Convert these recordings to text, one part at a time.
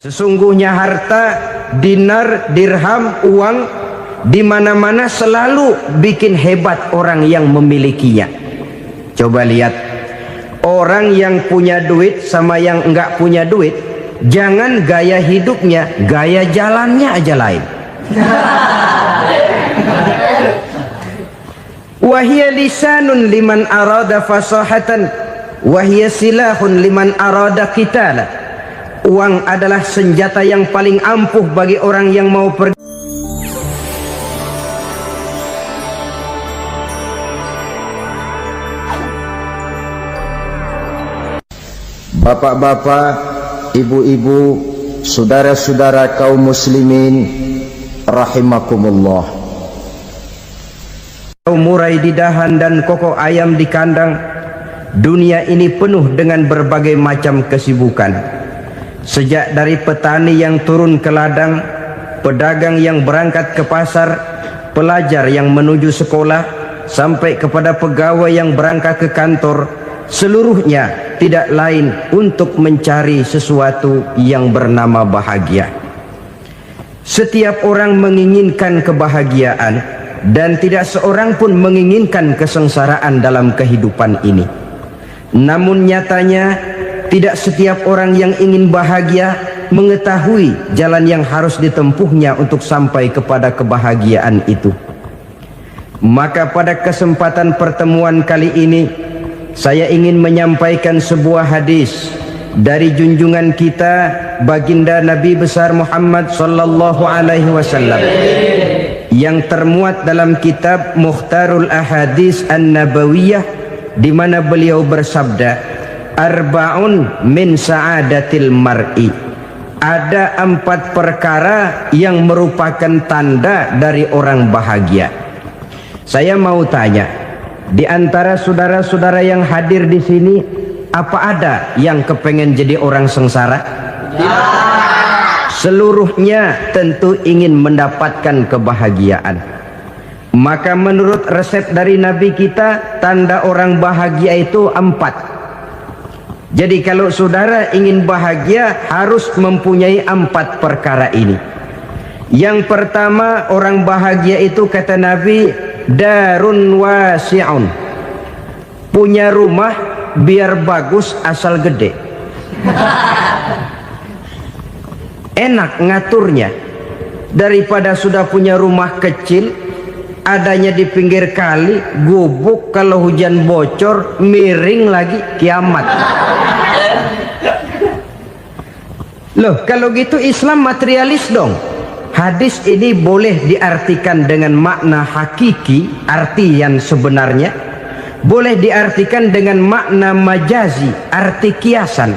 Sesungguhnya harta, dinar, dirham, uang di mana-mana selalu bikin hebat orang yang memilikinya. Coba lihat, orang yang punya duit sama yang enggak punya duit, jangan gaya hidupnya, gaya jalannya aja lain. Wahia lisanun liman arada fasahatan, wahia silahun liman arada qitala. Uang adalah senjata yang paling ampuh bagi orang yang mau pergi. Bapak-bapak, ibu-ibu, saudara-saudara kaum muslimin rahimakumullah. Murai di dahan dan kokok ayam di kandang. Dunia ini penuh dengan berbagai macam kesibukan. Sejak dari petani yang turun ke ladang, pedagang yang berangkat ke pasar, pelajar yang menuju sekolah, sampai kepada pegawai yang berangkat ke kantor, seluruhnya tidak lain untuk mencari sesuatu yang bernama bahagia. Setiap orang menginginkan kebahagiaan, dan tidak seorang pun menginginkan kesengsaraan dalam kehidupan ini. Namun nyatanya tidak setiap orang yang ingin bahagia mengetahui jalan yang harus ditempuhnya untuk sampai kepada kebahagiaan itu. Maka pada kesempatan pertemuan kali ini, saya ingin menyampaikan sebuah hadis dari junjungan kita baginda Nabi besar Muhammad sallallahu alaihi wasallam yang termuat dalam kitab Mukhtarul Ahadits An-Nabawiyah, di mana beliau bersabda, Arba'un min sa'adatil mar'i. Ada 4 perkara yang merupakan tanda dari orang bahagia. Saya mau tanya, di antara saudara-saudara yang hadir di sini, apa ada yang kepengen jadi orang sengsara? Ya. Seluruhnya tentu ingin mendapatkan kebahagiaan. Maka menurut resep dari Nabi kita, tanda orang bahagia itu 4. Jadi kalau saudara ingin bahagia, harus mempunyai 4 perkara ini. Yang pertama, orang bahagia itu kata Nabi, darun wasi'un. Punya rumah biar bagus asal gede. Enak ngaturnya. Daripada sudah punya rumah kecil, adanya di pinggir kali, gubuk, kalau hujan bocor, miring lagi, kiamat. Loh, kalau gitu Islam materialis dong. Hadis ini boleh diartikan dengan makna hakiki, arti yang sebenarnya. Boleh diartikan dengan makna majazi, arti kiasan.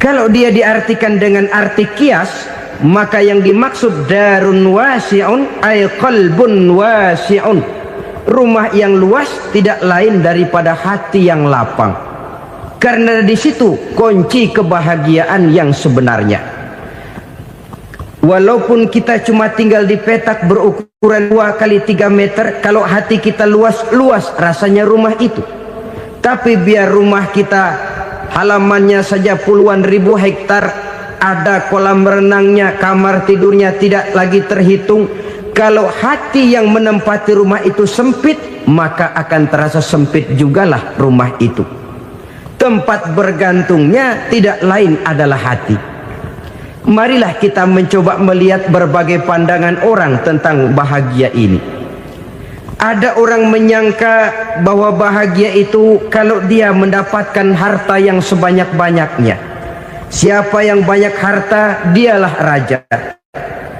Kalau dia diartikan dengan arti kias, maka yang dimaksud darun wasi'un ay qalbun wasi'un. Rumah yang luas tidak lain daripada hati yang lapang. Karena di situ kunci kebahagiaan yang sebenarnya. Walaupun kita cuma tinggal di petak berukuran 2 kali 3 meter, kalau hati kita luas-luas rasanya rumah itu. Tapi biar rumah kita halamannya saja puluhan ribu hektar, ada kolam renangnya, kamar tidurnya tidak lagi terhitung. Kalau hati yang menempati rumah itu sempit, maka akan terasa sempit jugalah rumah itu. Tempat bergantungnya tidak lain adalah hati. Marilah kita mencoba melihat berbagai pandangan orang tentang bahagia ini. Ada orang menyangka bahwa bahagia itu kalau dia mendapatkan harta yang sebanyak-banyaknya. Siapa yang banyak harta, dialah raja.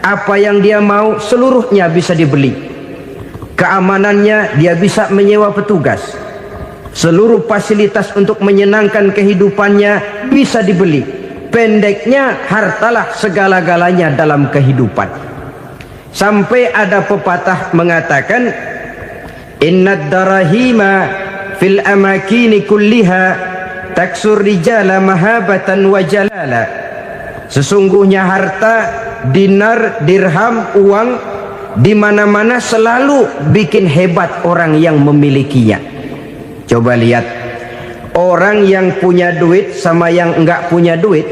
Apa yang dia mau, seluruhnya bisa dibeli. Keamanannya, dia bisa menyewa petugas. Seluruh fasilitas untuk menyenangkan kehidupannya bisa dibeli. Pendeknya, hartalah segala-galanya dalam kehidupan. Sampai ada pepatah mengatakan, innad darahima fil amakini kulliha taksur rijala mahabatan wa jalala. Sesungguhnya harta, dinar, dirham, uang di mana-mana selalu bikin hebat orang yang memilikinya. Coba lihat, orang yang punya duit sama yang enggak punya duit,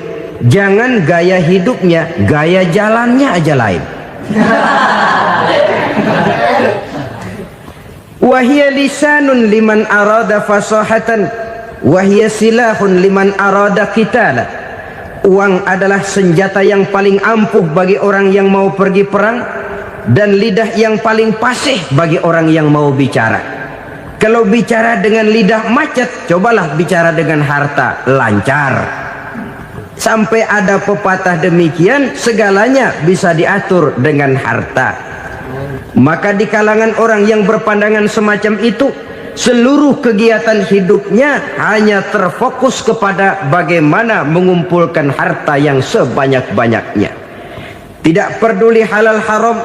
jangan gaya hidupnya, gaya jalannya aja lain. Wahia lisanun liman arada fasahatan, wahia silahun liman arada qitala. Uang adalah senjata yang paling ampuh bagi orang yang mau pergi perang, dan lidah yang paling fasih bagi orang yang mau bicara. Kalau bicara dengan lidah macet, cobalah bicara dengan harta, lancar. Sampai ada pepatah demikian, segalanya bisa diatur dengan harta. Maka di kalangan orang yang berpandangan semacam itu, seluruh kegiatan hidupnya hanya terfokus kepada bagaimana mengumpulkan harta yang sebanyak-banyaknya. Tidak peduli halal haram,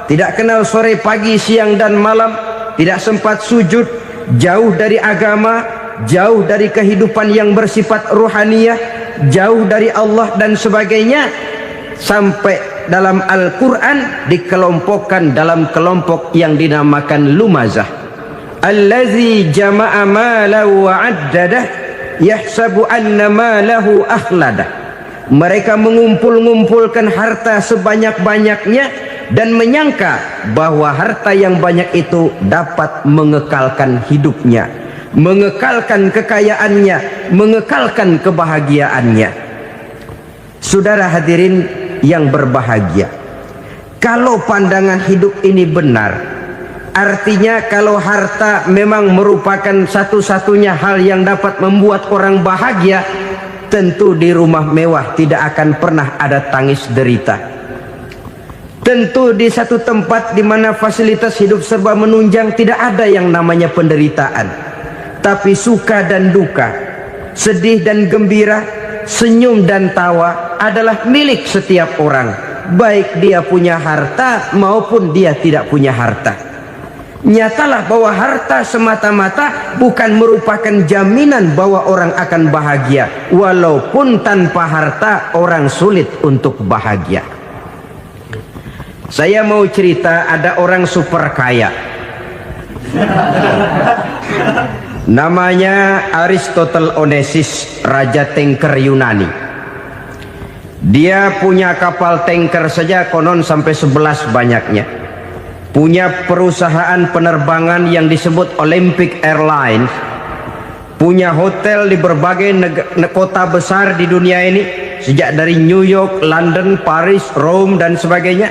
tidak kenal sore pagi siang dan malam, tidak sempat sujud, jauh dari agama, jauh dari kehidupan yang bersifat ruhaniyah, jauh dari Allah dan sebagainya. Sampai dalam Al-Quran dikelompokkan dalam kelompok yang dinamakan lumazah. Allazi jama'a malahu wa'addadah yahsabu anna malahu akhladah. Mereka mengumpul-ngumpulkan harta sebanyak-banyaknya dan menyangka bahwa harta yang banyak itu dapat mengekalkan hidupnya, mengekalkan kekayaannya, mengekalkan kebahagiaannya. Saudara hadirin yang berbahagia, kalau pandangan hidup ini benar, artinya kalau harta memang merupakan satu-satunya hal yang dapat membuat orang bahagia, tentu di rumah mewah tidak akan pernah ada tangis derita. Tentu di satu tempat di mana fasilitas hidup serba menunjang tidak ada yang namanya penderitaan. Tapi suka dan duka, sedih dan gembira, senyum dan tawa adalah milik setiap orang, baik dia punya harta maupun dia tidak punya harta. Nyatalah bahwa harta semata-mata bukan merupakan jaminan bahwa orang akan bahagia, walaupun tanpa harta orang sulit untuk bahagia. Saya mau cerita, ada orang super kaya, namanya Aristotle Onassis, raja tanker Yunani. Dia punya kapal tanker saja konon sampai 11 banyaknya. Punya perusahaan penerbangan yang disebut Olympic Airlines. Punya hotel di berbagai kota besar di dunia ini, sejak dari New York, London, Paris, Rome dan sebagainya.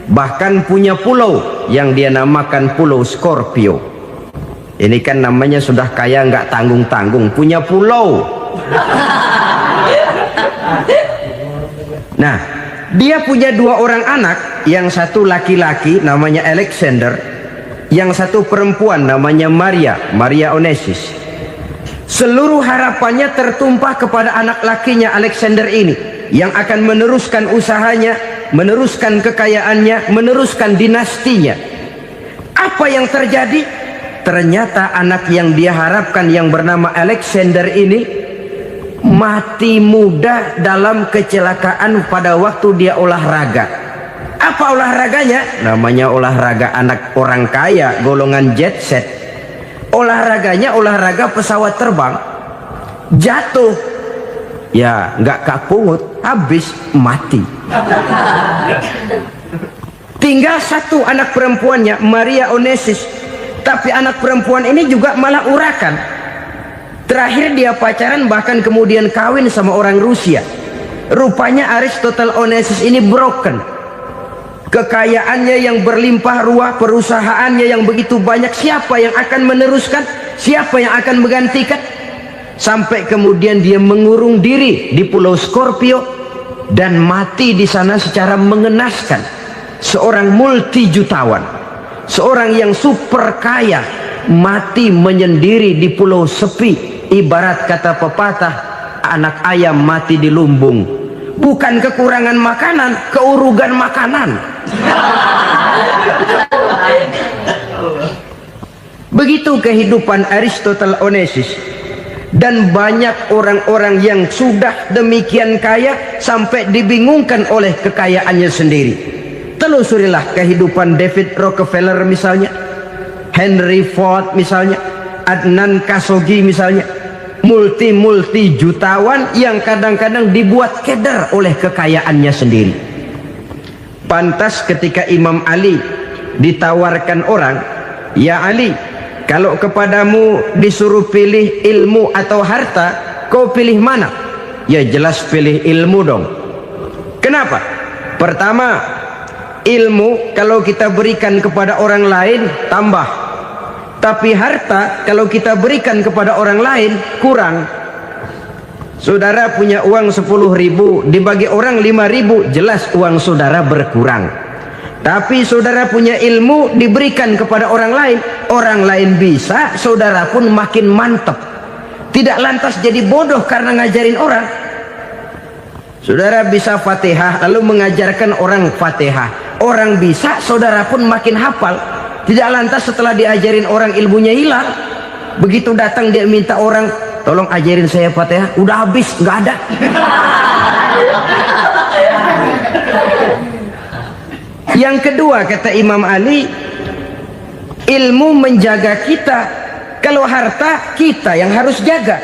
Bahkan punya pulau yang dia namakan Pulau Scorpio. Ini kan namanya sudah kaya nggak tanggung-tanggung, punya pulau. Nah, dia punya 2 orang anak, yang satu laki-laki namanya Alexander, yang satu perempuan namanya Maria Onassis. Seluruh harapannya tertumpah kepada anak lakinya Alexander ini, yang akan meneruskan usahanya, meneruskan kekayaannya, meneruskan dinastinya. Apa yang terjadi? Ternyata anak yang dia harapkan yang bernama Alexander ini mati muda dalam kecelakaan pada waktu dia olahraga. Apa olahraganya? Namanya olahraga anak orang kaya, golongan jet set. Olahraganya olahraga pesawat terbang. Jatuh, ya nggak kapungut, habis mati. Tinggal satu anak perempuannya, Maria Onassis. Tapi anak perempuan ini juga malah urakan. Terakhir dia pacaran, bahkan kemudian kawin sama orang Rusia. Rupanya Aristotle Onassis ini broken. Kekayaannya yang berlimpah ruah, perusahaannya yang begitu banyak, siapa yang akan meneruskan? Siapa yang akan menggantikan? Sampai kemudian dia mengurung diri di Pulau Scorpio dan mati di sana secara mengenaskan. Seorang multi jutawan, seorang yang super kaya, mati menyendiri di pulau sepi. Ibarat kata pepatah, anak ayam mati di lumbung. Bukan kekurangan makanan, keurugan makanan. Begitu kehidupan Aristotle Onassis. Dan banyak orang-orang yang sudah demikian kaya sampai dibingungkan oleh kekayaannya sendiri. Telusurilah kehidupan David Rockefeller misalnya, Henry Ford misalnya, Adnan Khashoggi misalnya. multi jutawan yang kadang-kadang dibuat keder oleh kekayaannya sendiri. Pantas ketika Imam Ali ditawarkan orang, "Ya Ali, kalau kepadamu disuruh pilih ilmu atau harta, kau pilih mana?" Ya jelas pilih ilmu dong. Kenapa? Pertama, ilmu kalau kita berikan kepada orang lain tambah, tapi harta kalau kita berikan kepada orang lain kurang. Saudara punya uang 10.000, dibagi orang 5.000, jelas uang saudara berkurang. Tapi saudara punya ilmu diberikan kepada orang lain bisa, saudara pun makin mantap. Tidak lantas jadi bodoh karena ngajarin orang. Saudara bisa Fatihah lalu mengajarkan orang Fatihah, orang bisa, saudara pun makin hafal. Tidak lantas setelah diajarin orang ilmunya hilang. Begitu datang dia minta orang, "Tolong ajarin saya Fatihah," udah habis, nggak ada. Yang kedua kata Imam Ali, ilmu menjaga kita. Kalau harta kita yang harus jaga.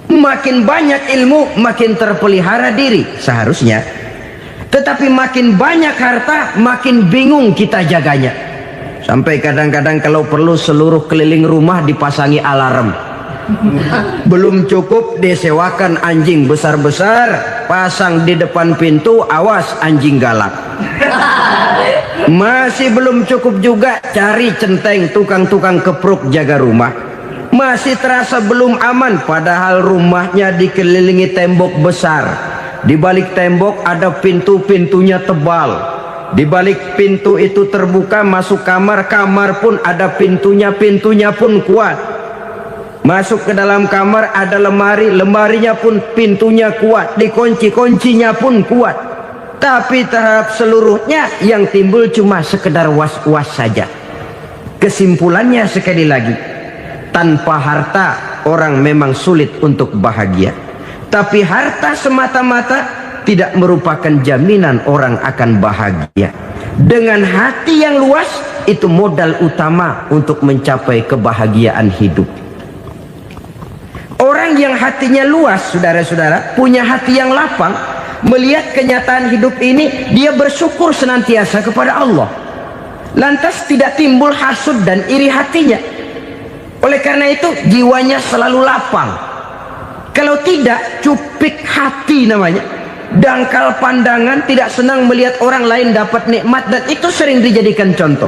Makin banyak ilmu makin terpelihara diri seharusnya. Tetapi makin banyak harta makin bingung kita jaganya. Sampai kadang-kadang kalau perlu seluruh keliling rumah dipasangi alarm. Belum cukup disewakan anjing besar-besar, pasang di depan pintu, awas anjing galak. Masih belum cukup juga cari centeng tukang-tukang kepruk jaga rumah. Masih terasa belum aman, padahal rumahnya dikelilingi tembok besar. Di balik tembok ada pintu-pintunya tebal. Di balik pintu itu terbuka masuk kamar, kamar pun ada pintunya, pintunya pun kuat. Masuk ke dalam kamar ada lemari, lemarinya pun pintunya kuat, dikunci, kuncinya pun kuat. Tapi terhadap seluruhnya yang timbul cuma sekedar was-was saja. Kesimpulannya sekali lagi, tanpa harta orang memang sulit untuk bahagia. Tapi harta semata-mata tidak merupakan jaminan orang akan bahagia. Dengan hati yang luas, itu modal utama untuk mencapai kebahagiaan hidup. Orang yang hatinya luas, saudara-saudara, punya hati yang lapang, melihat kenyataan hidup ini, dia bersyukur senantiasa kepada Allah. Lantas tidak timbul hasud dan iri hatinya. Oleh karena itu jiwanya selalu lapang. Kalau tidak, cupik hati namanya, dangkal pandangan, tidak senang melihat orang lain dapat nikmat, dan itu sering dijadikan contoh.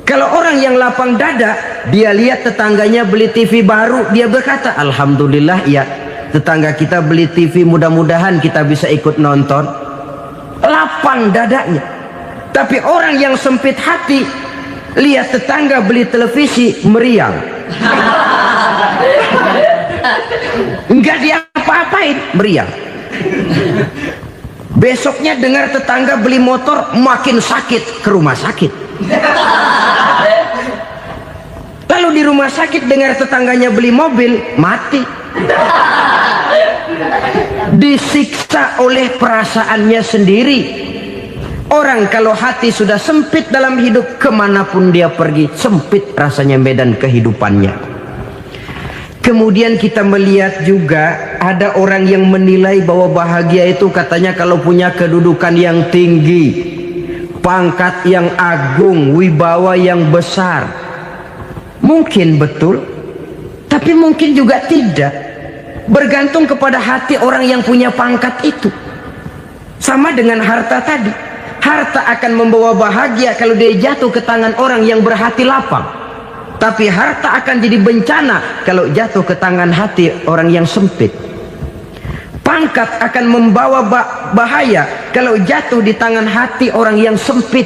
Kalau orang yang lapang dada, dia lihat tetangganya beli TV baru, dia berkata, "Alhamdulillah ya, tetangga kita beli TV, mudah-mudahan kita bisa ikut nonton." Lapang dadanya. Tapi orang yang sempit hati, lihat tetangga beli televisi, meriang. Enggak diapa-apain, meriang. Besoknya dengar tetangga beli motor, makin sakit, ke rumah sakit. Lalu di rumah sakit dengar tetangganya beli mobil, mati. Disiksa oleh perasaannya sendiri. Orang kalau hati sudah sempit dalam hidup, kemanapun dia pergi, sempit rasanya medan kehidupannya. Kemudian kita melihat juga ada orang yang menilai bahwa bahagia itu katanya kalau punya kedudukan yang tinggi, pangkat yang agung, wibawa yang besar. Mungkin betul, tapi mungkin juga tidak. Bergantung kepada hati orang yang punya pangkat itu. Sama dengan harta tadi. Harta akan membawa bahagia kalau dia jatuh ke tangan orang yang berhati lapang. Tapi harta akan jadi bencana kalau jatuh ke tangan hati orang yang sempit. Pangkat akan membawa bahaya kalau jatuh di tangan hati orang yang sempit.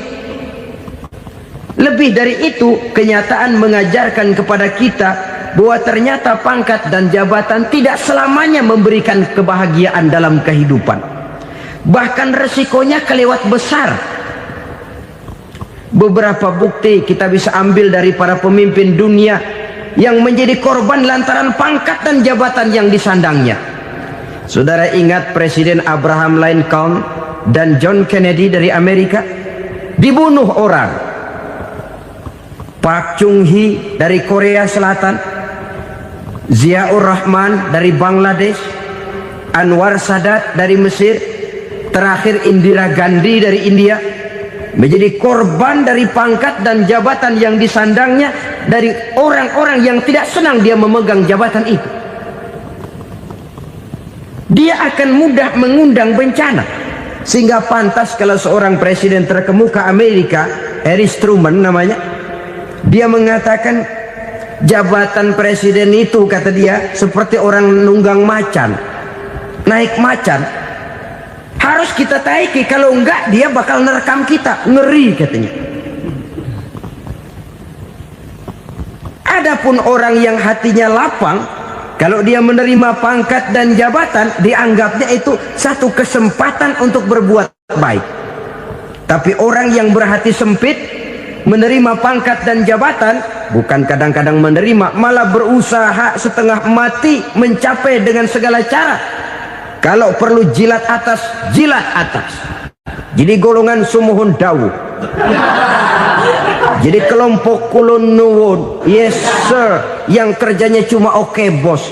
Lebih dari itu, kenyataan mengajarkan kepada kita bahwa ternyata pangkat dan jabatan tidak selamanya memberikan kebahagiaan dalam kehidupan. Bahkan resikonya kelewat besar. Beberapa bukti kita bisa ambil dari para pemimpin dunia yang menjadi korban lantaran pangkat dan jabatan yang disandangnya. Saudara ingat Presiden Abraham Lincoln dan John Kennedy dari Amerika? Dibunuh orang. Park Chung-hee dari Korea Selatan Ziaur Rahman dari Bangladesh, Anwar Sadat dari Mesir, terakhir Indira Gandhi dari India, menjadi korban dari pangkat dan jabatan yang disandangnya dari orang-orang yang tidak senang dia memegang jabatan itu. Dia akan mudah mengundang bencana, sehingga pantas kalau seorang presiden terkemuka Amerika, Harry Truman namanya, dia mengatakan jabatan presiden itu, kata dia, seperti orang nunggang macan, naik macan, harus kita taiki, kalau enggak dia bakal nerekam kita, ngeri katanya. Adapun orang yang hatinya lapang, kalau dia menerima pangkat dan jabatan, dianggapnya itu satu kesempatan untuk berbuat baik. Tapi orang yang berhati sempit, menerima pangkat dan jabatan, bukan kadang-kadang menerima, malah berusaha setengah mati mencapai dengan segala cara. Kalau perlu jilat atas, jilat atas. Jadi golongan sumuhun dawu. Jadi kelompok kulon nuwun, yes sir, yang kerjanya cuma oke bos.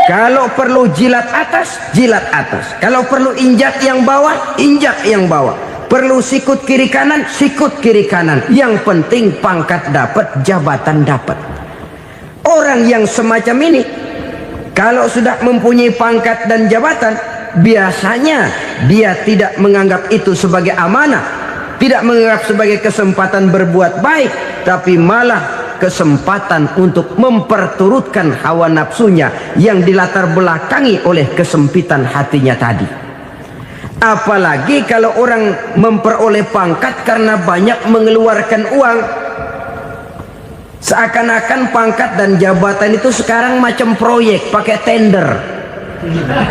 Kalau perlu jilat atas, jilat atas. Kalau perlu injak yang bawah, injak yang bawah. Perlu sikut kiri kanan, sikut kiri kanan. Yang penting pangkat dapat, jabatan dapat. Orang yang semacam ini, kalau sudah mempunyai pangkat dan jabatan, biasanya dia tidak menganggap itu sebagai amanah, tidak menganggap sebagai kesempatan berbuat baik, tapi malah kesempatan untuk memperturutkan hawa nafsunya yang dilatar belakangi oleh kesempitan hatinya tadi. Apalagi kalau orang memperoleh pangkat karena banyak mengeluarkan uang, seakan-akan pangkat dan jabatan itu sekarang macam proyek, pakai tender.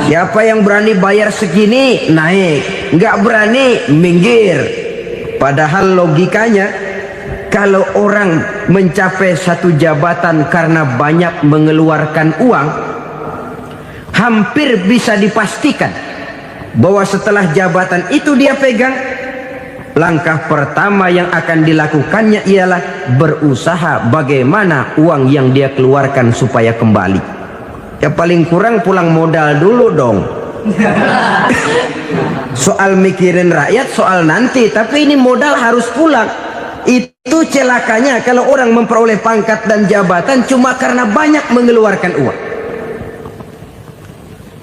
Siapa yang berani bayar segini naik, nggak berani minggir. Padahal logikanya, kalau orang mencapai satu jabatan karena banyak mengeluarkan uang, hampir bisa dipastikan bahwa setelah jabatan itu dia pegang, langkah pertama yang akan dilakukannya ialah berusaha bagaimana uang yang dia keluarkan supaya kembali. Ya paling kurang pulang modal dulu dong. Soal mikirin rakyat soal nanti, tapi ini modal harus pulang. Itu celakanya kalau orang memperoleh pangkat dan jabatan cuma karena banyak mengeluarkan uang.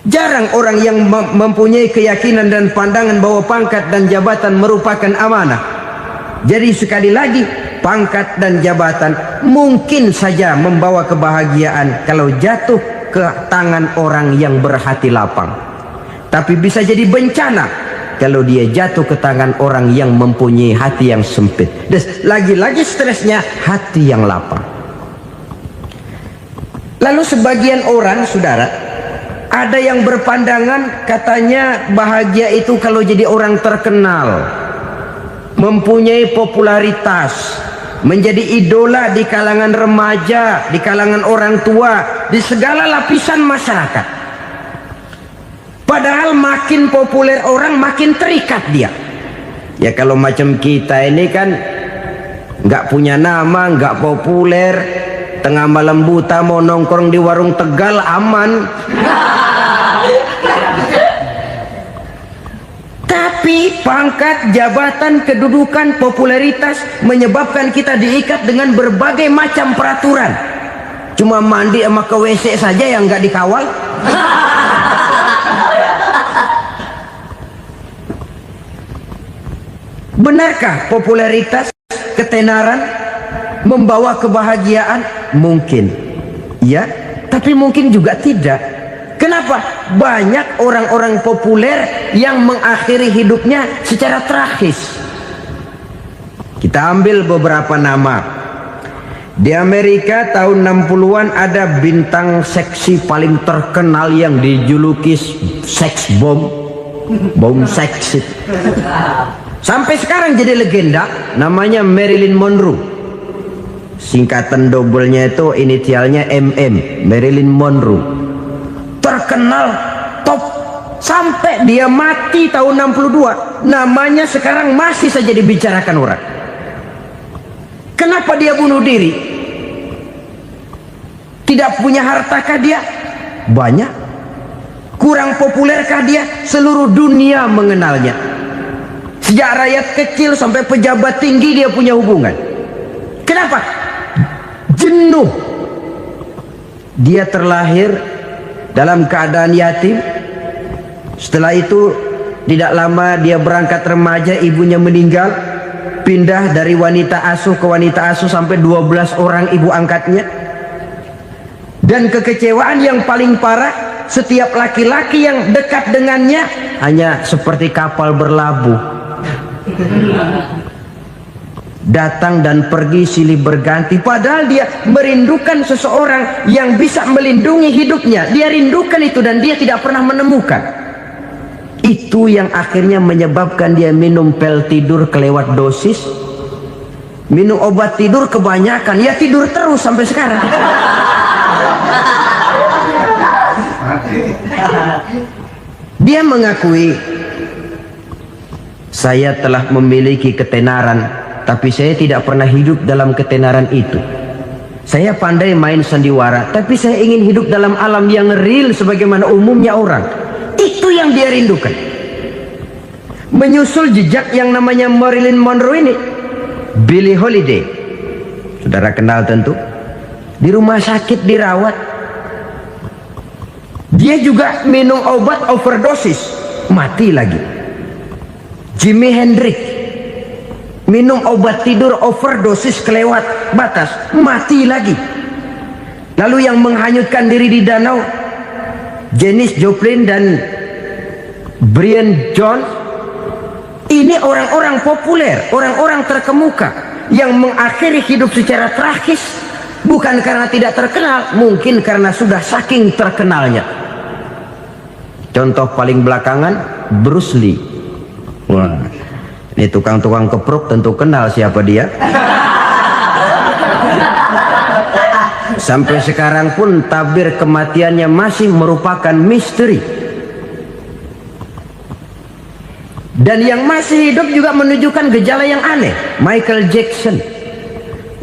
Jarang orang yang mempunyai keyakinan dan pandangan bahwa pangkat dan jabatan merupakan amanah. Jadi sekali lagi, pangkat dan jabatan mungkin saja membawa kebahagiaan kalau jatuh ke tangan orang yang berhati lapang, tapi bisa jadi bencana kalau dia jatuh ke tangan orang yang mempunyai hati yang sempit. Dan lagi-lagi stresnya hati yang lapang. Lalu sebagian orang, saudara, ada yang berpandangan katanya bahagia itu kalau jadi orang terkenal, mempunyai popularitas, menjadi idola di kalangan remaja, di kalangan orang tua, di segala lapisan masyarakat. Padahal makin populer orang, makin terikat dia. Ya kalau macam kita ini kan nggak punya nama, nggak populer, tengah malam buta mau nongkrong di warung Tegal aman. Tapi pangkat, jabatan, kedudukan, popularitas menyebabkan kita diikat dengan berbagai macam peraturan. Cuma mandi sama ke WC saja yang nggak dikawal. Benarkah popularitas, ketenaran membawa kebahagiaan? Mungkin ya, tapi mungkin juga tidak. Kenapa? Banyak orang-orang populer yang mengakhiri hidupnya secara tragis. Kita ambil beberapa nama. Di Amerika tahun 60-an ada bintang seksi paling terkenal yang dijuluki seks bom, bom seks. Sampai sekarang jadi legenda, namanya Marilyn Monroe. Singkatan doublenya itu inisialnya MM, Marilyn Monroe. Terkenal top sampai dia mati tahun 62, namanya sekarang masih saja dibicarakan orang. Kenapa dia bunuh diri? Tidak punya hartakah dia? Banyak. Kurang populerkah dia? Seluruh dunia mengenalnya. Sejak rakyat kecil sampai pejabat tinggi dia punya hubungan. Kenapa? Jenuh. Dia terlahir dalam keadaan yatim. Setelah itu tidak lama dia berangkat remaja, ibunya meninggal. Pindah dari wanita asuh ke wanita asuh sampai 12 orang ibu angkatnya. Dan kekecewaan yang paling parah, setiap laki-laki yang dekat dengannya hanya seperti kapal berlabuh. Datang dan pergi silih berganti, padahal dia merindukan seseorang yang bisa melindungi hidupnya. Dia rindukan itu dan dia tidak pernah menemukan. Itu yang akhirnya menyebabkan dia minum pil tidur kelewat dosis, minum obat tidur kebanyakan, ya tidur terus sampai sekarang. Dia mengakui, saya telah memiliki ketenaran, tapi saya tidak pernah hidup dalam ketenaran itu. Saya pandai main sandiwara, tapi saya ingin hidup dalam alam yang real sebagaimana umumnya orang. Itu yang dia rindukan. Menyusul jejak yang namanya Marilyn Monroe ini, Billie Holiday, saudara kenal tentu. Di rumah sakit dirawat. Dia juga minum obat overdosis, mati lagi. Jimi Hendrix minum obat tidur overdosis kelewat batas, mati lagi. Lalu yang menghanyutkan diri di danau, Janis Joplin dan Brian Jones. Ini orang-orang populer, orang-orang terkemuka yang mengakhiri hidup secara tragis, bukan karena tidak terkenal, mungkin karena sudah saking terkenalnya. Contoh paling belakangan, Bruce Lee. Wah, ini tukang-tukang kepruk tentu kenal siapa dia. Sampai sekarang pun tabir kematiannya masih merupakan misteri. Dan yang masih hidup juga menunjukkan gejala yang aneh. Michael Jackson,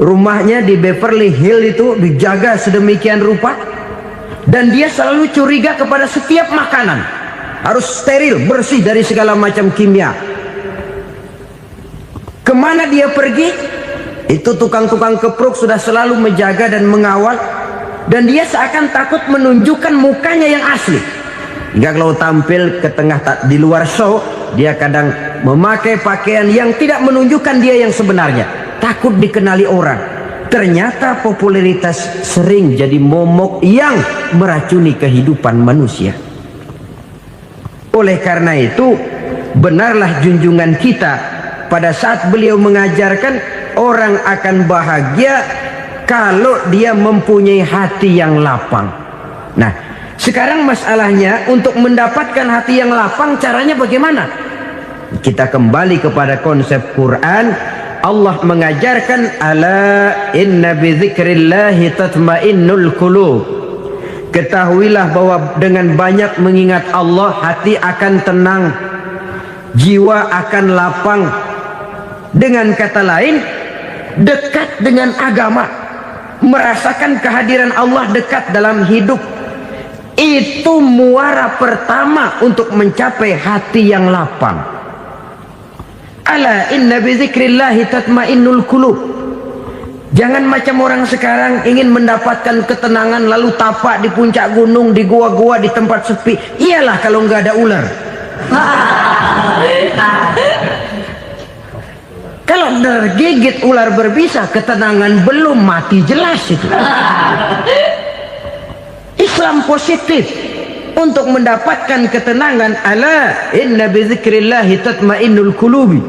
rumahnya di Beverly Hills itu dijaga sedemikian rupa, dan dia selalu curiga kepada setiap makanan harus steril, bersih dari segala macam kimia. Kemana dia pergi, itu tukang-tukang kepruk sudah selalu menjaga dan mengawal, dan dia seakan takut menunjukkan mukanya yang asli. Hingga kalau tampil ke tengah di luar show, dia kadang memakai pakaian yang tidak menunjukkan dia yang sebenarnya, takut dikenali orang. Ternyata popularitas sering jadi momok yang meracuni kehidupan manusia. Oleh karena itu, benarlah junjungan kita pada saat beliau mengajarkan orang akan bahagia kalau dia mempunyai hati yang lapang. Nah, sekarang masalahnya untuk mendapatkan hati yang lapang, caranya bagaimana? Kita kembali kepada konsep Quran. Allah mengajarkan, ala inna bi dzikrillahi tatmainnul qulub. Ketahuilah bahwa dengan banyak mengingat Allah, hati akan tenang, jiwa akan lapang. Dengan kata lain, dekat dengan agama, merasakan kehadiran Allah dekat dalam hidup. Itu muara pertama untuk mencapai hati yang lapang. Ala inna bi dzikrillahi tatmainnul qulub. Jangan macam orang sekarang ingin mendapatkan ketenangan lalu tapak di puncak gunung, di gua-gua, di tempat sepi. Iyalah kalau nggak ada ular. Kalau tergigit ular berbisa, ketenangan belum, mati jelas itu. Islam positif untuk mendapatkan ketenangan. Ala inna bi dzikrillahi tatmainnul qulubi.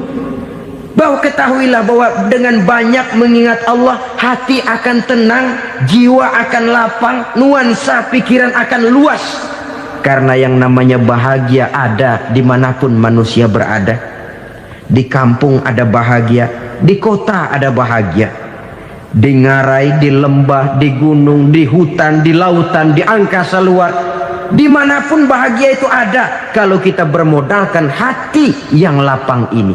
Bahwa ketahuilah bahwa dengan banyak mengingat Allah, hati akan tenang, jiwa akan lapang, nuansa pikiran akan luas. Karena yang namanya bahagia ada dimanapun manusia berada. Di kampung ada bahagia, di kota ada bahagia, di ngarai, di lembah, di gunung, di hutan, di lautan, di angkasa luar, dimanapun bahagia itu ada kalau kita bermodalkan hati yang lapang ini.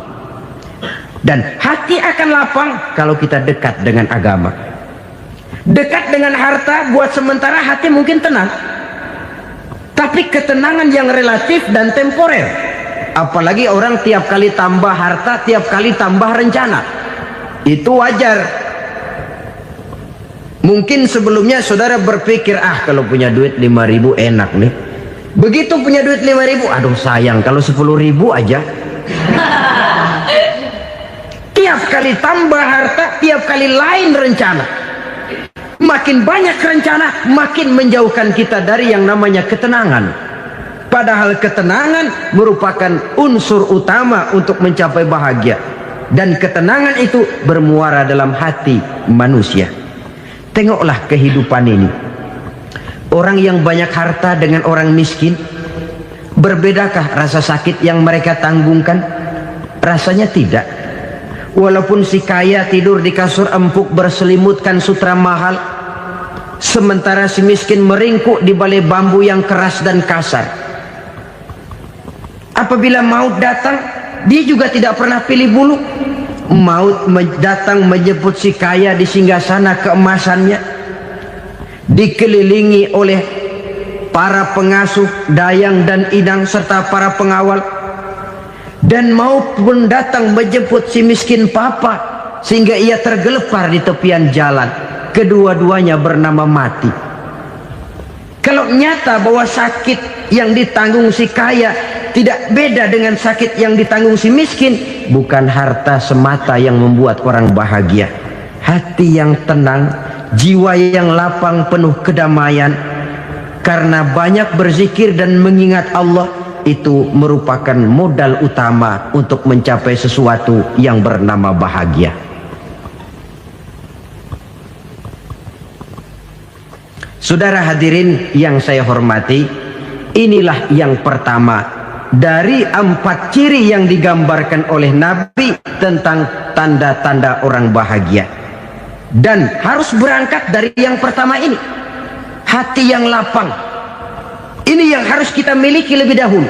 Dan hati akan lapang kalau kita dekat dengan agama. Dekat dengan harta buat sementara hati mungkin tenang, tapi ketenangan yang relatif dan temporer. Apalagi orang tiap kali tambah harta, tiap kali tambah rencana, itu wajar. Mungkin sebelumnya saudara berpikir, kalau punya duit 5.000 enak nih. Begitu punya duit 5.000, aduh sayang kalau 10.000 aja. Tiap kali tambah harta, tiap kali lain rencana. Makin banyak rencana, makin menjauhkan kita dari yang namanya ketenangan. Padahal ketenangan merupakan unsur utama untuk mencapai bahagia. Dan ketenangan itu bermuara dalam hati manusia. Tengoklah kehidupan ini. Orang yang banyak harta dengan orang miskin, berbedakah rasa sakit yang mereka tanggungkan? Rasanya tidak. Walaupun si kaya tidur di kasur empuk berselimutkan sutra mahal, sementara si miskin meringkuk di balai bambu yang keras dan kasar. Apabila maut datang, dia juga tidak pernah pilih bulu. Maut datang menjemput si kaya di singgasana keemasannya, dikelilingi oleh para pengasuh, dayang dan inang serta para pengawal. Dan maut pun datang menjemput si miskin papa, sehingga ia tergelepar di tepian jalan. Kedua-duanya bernama mati. Kalau nyata bahwa sakit yang ditanggung si kaya tidak beda dengan sakit yang ditanggung si miskin, bukan harta semata yang membuat orang bahagia. Hati yang tenang, jiwa yang lapang penuh kedamaian, karena banyak berzikir dan mengingat Allah, itu merupakan modal utama untuk mencapai sesuatu yang bernama bahagia. Saudara hadirin yang saya hormati, inilah yang pertama dari 4 ciri yang digambarkan oleh Nabi tentang tanda-tanda orang bahagia. Dan harus berangkat dari yang pertama ini, hati yang lapang. Ini yang harus kita miliki lebih dahulu,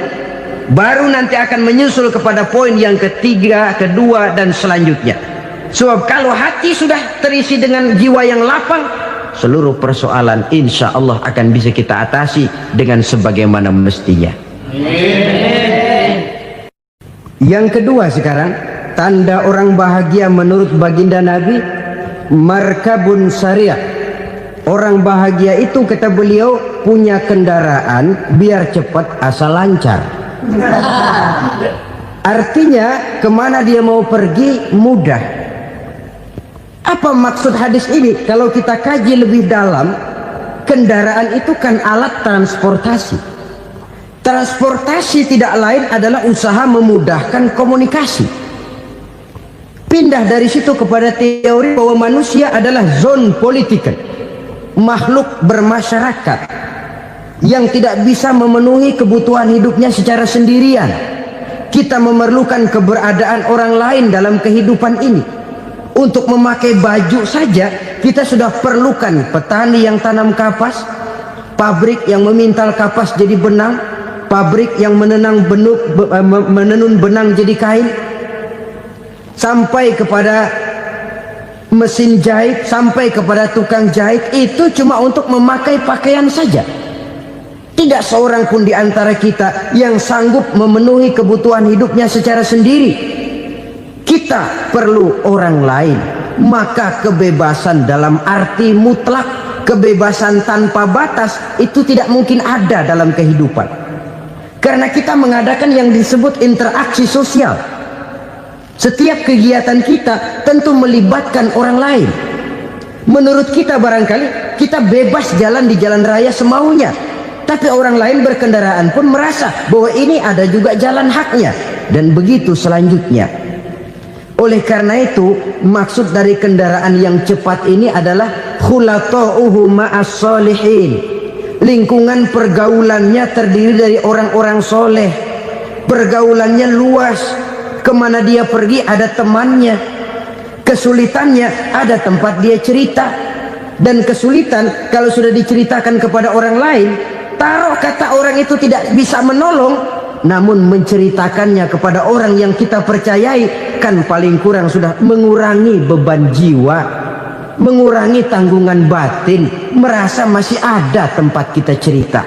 baru nanti akan menyusul kepada poin yang ketiga, kedua, dan selanjutnya. Sebab kalau hati sudah terisi dengan jiwa yang lapang, seluruh persoalan insya Allah akan bisa kita atasi dengan sebagaimana mestinya. Yang kedua sekarang, tanda orang bahagia menurut baginda Nabi, markabun syariah. Orang bahagia itu, kata beliau, punya kendaraan biar cepat asal lancar. Artinya kemana dia mau pergi mudah. Apa maksud hadis ini? Kalau kita kaji lebih dalam, kendaraan itu kan alat transportasi. Transportasi tidak lain adalah usaha memudahkan komunikasi. Pindah dari situ kepada teori bahwa manusia adalah zon political, makhluk bermasyarakat yang tidak bisa memenuhi kebutuhan hidupnya secara sendirian. Kita memerlukan keberadaan orang lain dalam kehidupan ini. Untuk memakai baju saja kita sudah perlukan petani yang tanam kapas, pabrik yang memintal kapas jadi benang, pabrik yang menenun benang jadi kain, sampai kepada mesin jahit, sampai kepada tukang jahit. Itu cuma untuk memakai pakaian saja. Tidak seorang pun di antara kita yang sanggup memenuhi kebutuhan hidupnya secara sendiri. Kita perlu orang lain. Maka kebebasan dalam arti mutlak, kebebasan tanpa batas, itu tidak mungkin ada dalam kehidupan. Karena kita mengadakan yang disebut interaksi sosial. Setiap kegiatan kita tentu melibatkan orang lain. Menurut kita barangkali kita bebas jalan di jalan raya semaunya, tapi orang lain berkendaraan pun merasa bahwa ini ada juga jalan haknya, dan begitu selanjutnya. Oleh karena itu, maksud dari kendaraan yang cepat ini adalah khulata'uhu ma'as solihin. Lingkungan pergaulannya terdiri dari orang-orang soleh. Pergaulannya luas. Kemana dia pergi ada temannya. Kesulitannya ada tempat dia cerita. Dan kesulitan kalau sudah diceritakan kepada orang lain, taruh kata orang itu tidak bisa menolong, namun menceritakannya kepada orang yang kita percayai, kan paling kurang sudah mengurangi beban jiwa. mengurangi tanggungan batin, merasa masih ada tempat kita cerita.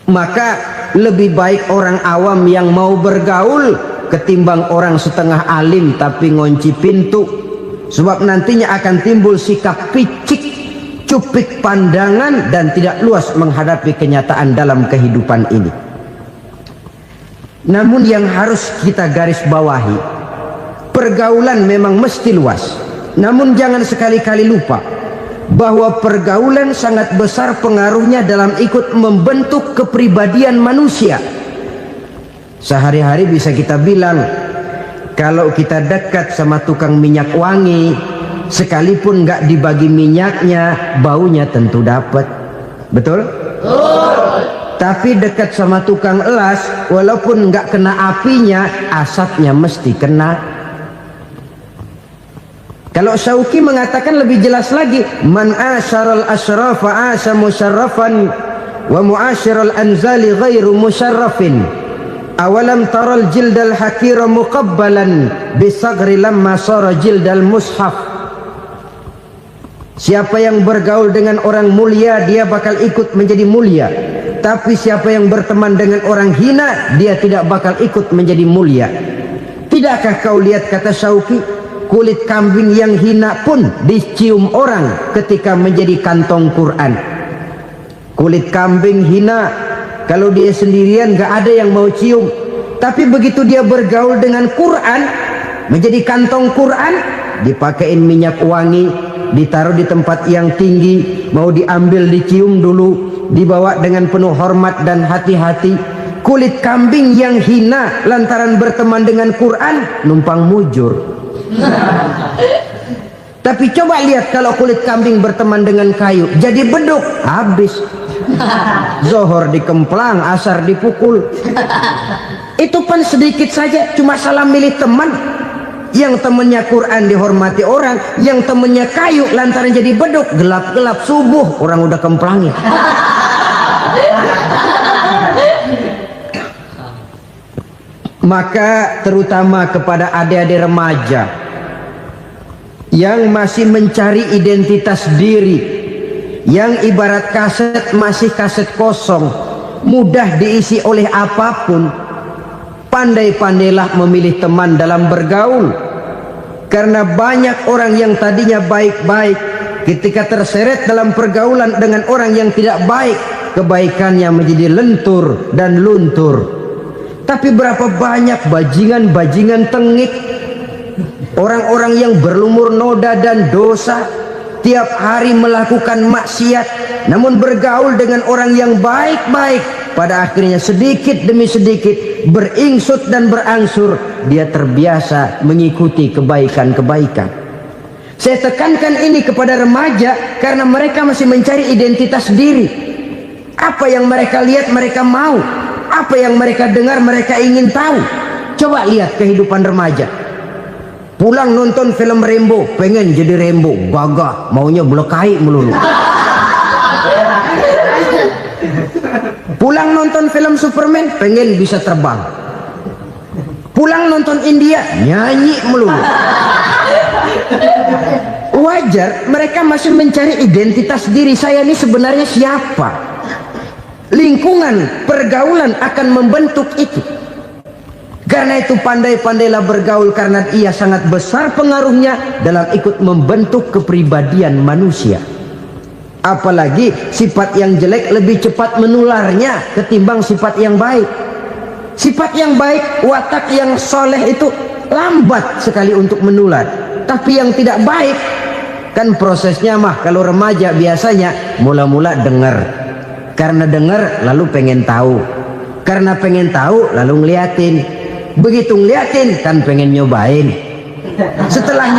Maka lebih baik orang awam yang mau bergaul ketimbang orang setengah alim tapi ngunci pintu. Sebab nantinya akan timbul sikap picik, cupik pandangan, dan tidak luas menghadapi kenyataan dalam kehidupan ini. Namun yang harus kita garis bawahi, pergaulan memang mesti luas. Namun jangan sekali-kali lupa bahwa pergaulan sangat besar pengaruhnya dalam ikut membentuk kepribadian manusia. Sehari-hari bisa kita bilang, kalau kita dekat sama tukang minyak wangi, sekalipun nggak dibagi minyaknya, baunya tentu dapat. Betul? Betul. Tapi dekat sama tukang elas, walaupun nggak kena apinya, asapnya mesti kena. Kalau Syauqi mengatakan lebih jelas lagi, man asyaral asyrafa asa musyarrafan wa muasyiral anzali ghairu musyarrafin. Awalam taral jildal hakira muqabbalan bisagri lamma sara jildal mushaf. Siapa yang bergaul dengan orang mulia, dia bakal ikut menjadi mulia. Tapi siapa yang berteman dengan orang hina, dia tidak bakal ikut menjadi mulia. Tidakkah kau lihat, kata Syauqi, kulit kambing yang hina pun dicium orang ketika menjadi kantong Quran. Kulit kambing hina, kalau dia sendirian gak ada yang mau cium. Tapi begitu dia bergaul dengan Quran, menjadi kantong Quran, dipakein minyak wangi, ditaruh di tempat yang tinggi, mau diambil dicium dulu, dibawa dengan penuh hormat dan hati-hati. Kulit kambing yang hina lantaran berteman dengan Quran, numpang mujur. Tapi coba lihat kalau kulit kambing berteman dengan kayu, jadi beduk, habis. Zohor dikemplang, asar dipukul. Itu pun sedikit saja, cuma salah milih teman. Yang temannya Quran dihormati orang, yang temannya kayu lantaran jadi beduk, gelap-gelap subuh orang udah kemplangin. Maka terutama kepada adik-adik remaja yang masih mencari identitas diri, yang ibarat kaset masih kaset kosong, mudah diisi oleh apapun, pandai-pandailah memilih teman dalam bergaul. Karena banyak orang yang tadinya baik-baik, ketika terseret dalam pergaulan dengan orang yang tidak baik, kebaikannya menjadi lentur dan luntur. Tapi berapa banyak bajingan-bajingan tengik, orang-orang yang berlumur noda dan dosa, tiap hari melakukan maksiat, namun bergaul dengan orang yang baik-baik, pada akhirnya sedikit demi sedikit beringsut dan berangsur dia terbiasa mengikuti kebaikan-kebaikan. Saya tekankan ini kepada remaja karena mereka masih mencari identitas diri. Apa yang mereka lihat mereka mau, apa yang mereka dengar mereka ingin tahu. Coba lihat kehidupan remaja. Pulang nonton film Rambo, pengen jadi Rambo, gagah, maunya belekai melulu. Pulang nonton film Superman, pengen bisa terbang. Pulang nonton India, nyanyi melulu. Wajar, mereka masih mencari identitas diri. Saya ini sebenarnya siapa? Lingkungan, pergaulan akan membentuk itu. Karena itu pandai-pandailah bergaul, karena ia sangat besar pengaruhnya dalam ikut membentuk kepribadian manusia. Apalagi sifat yang jelek lebih cepat menularnya ketimbang sifat yang baik. Sifat yang baik, watak yang soleh itu lambat sekali untuk menular. Tapi yang tidak baik, kan prosesnya mah kalau remaja biasanya mula-mula dengar. Karena dengar lalu pengen tahu. Karena pengen tahu lalu ngeliatin. Begitu ngeliatin kan pengen nyobain. Setelah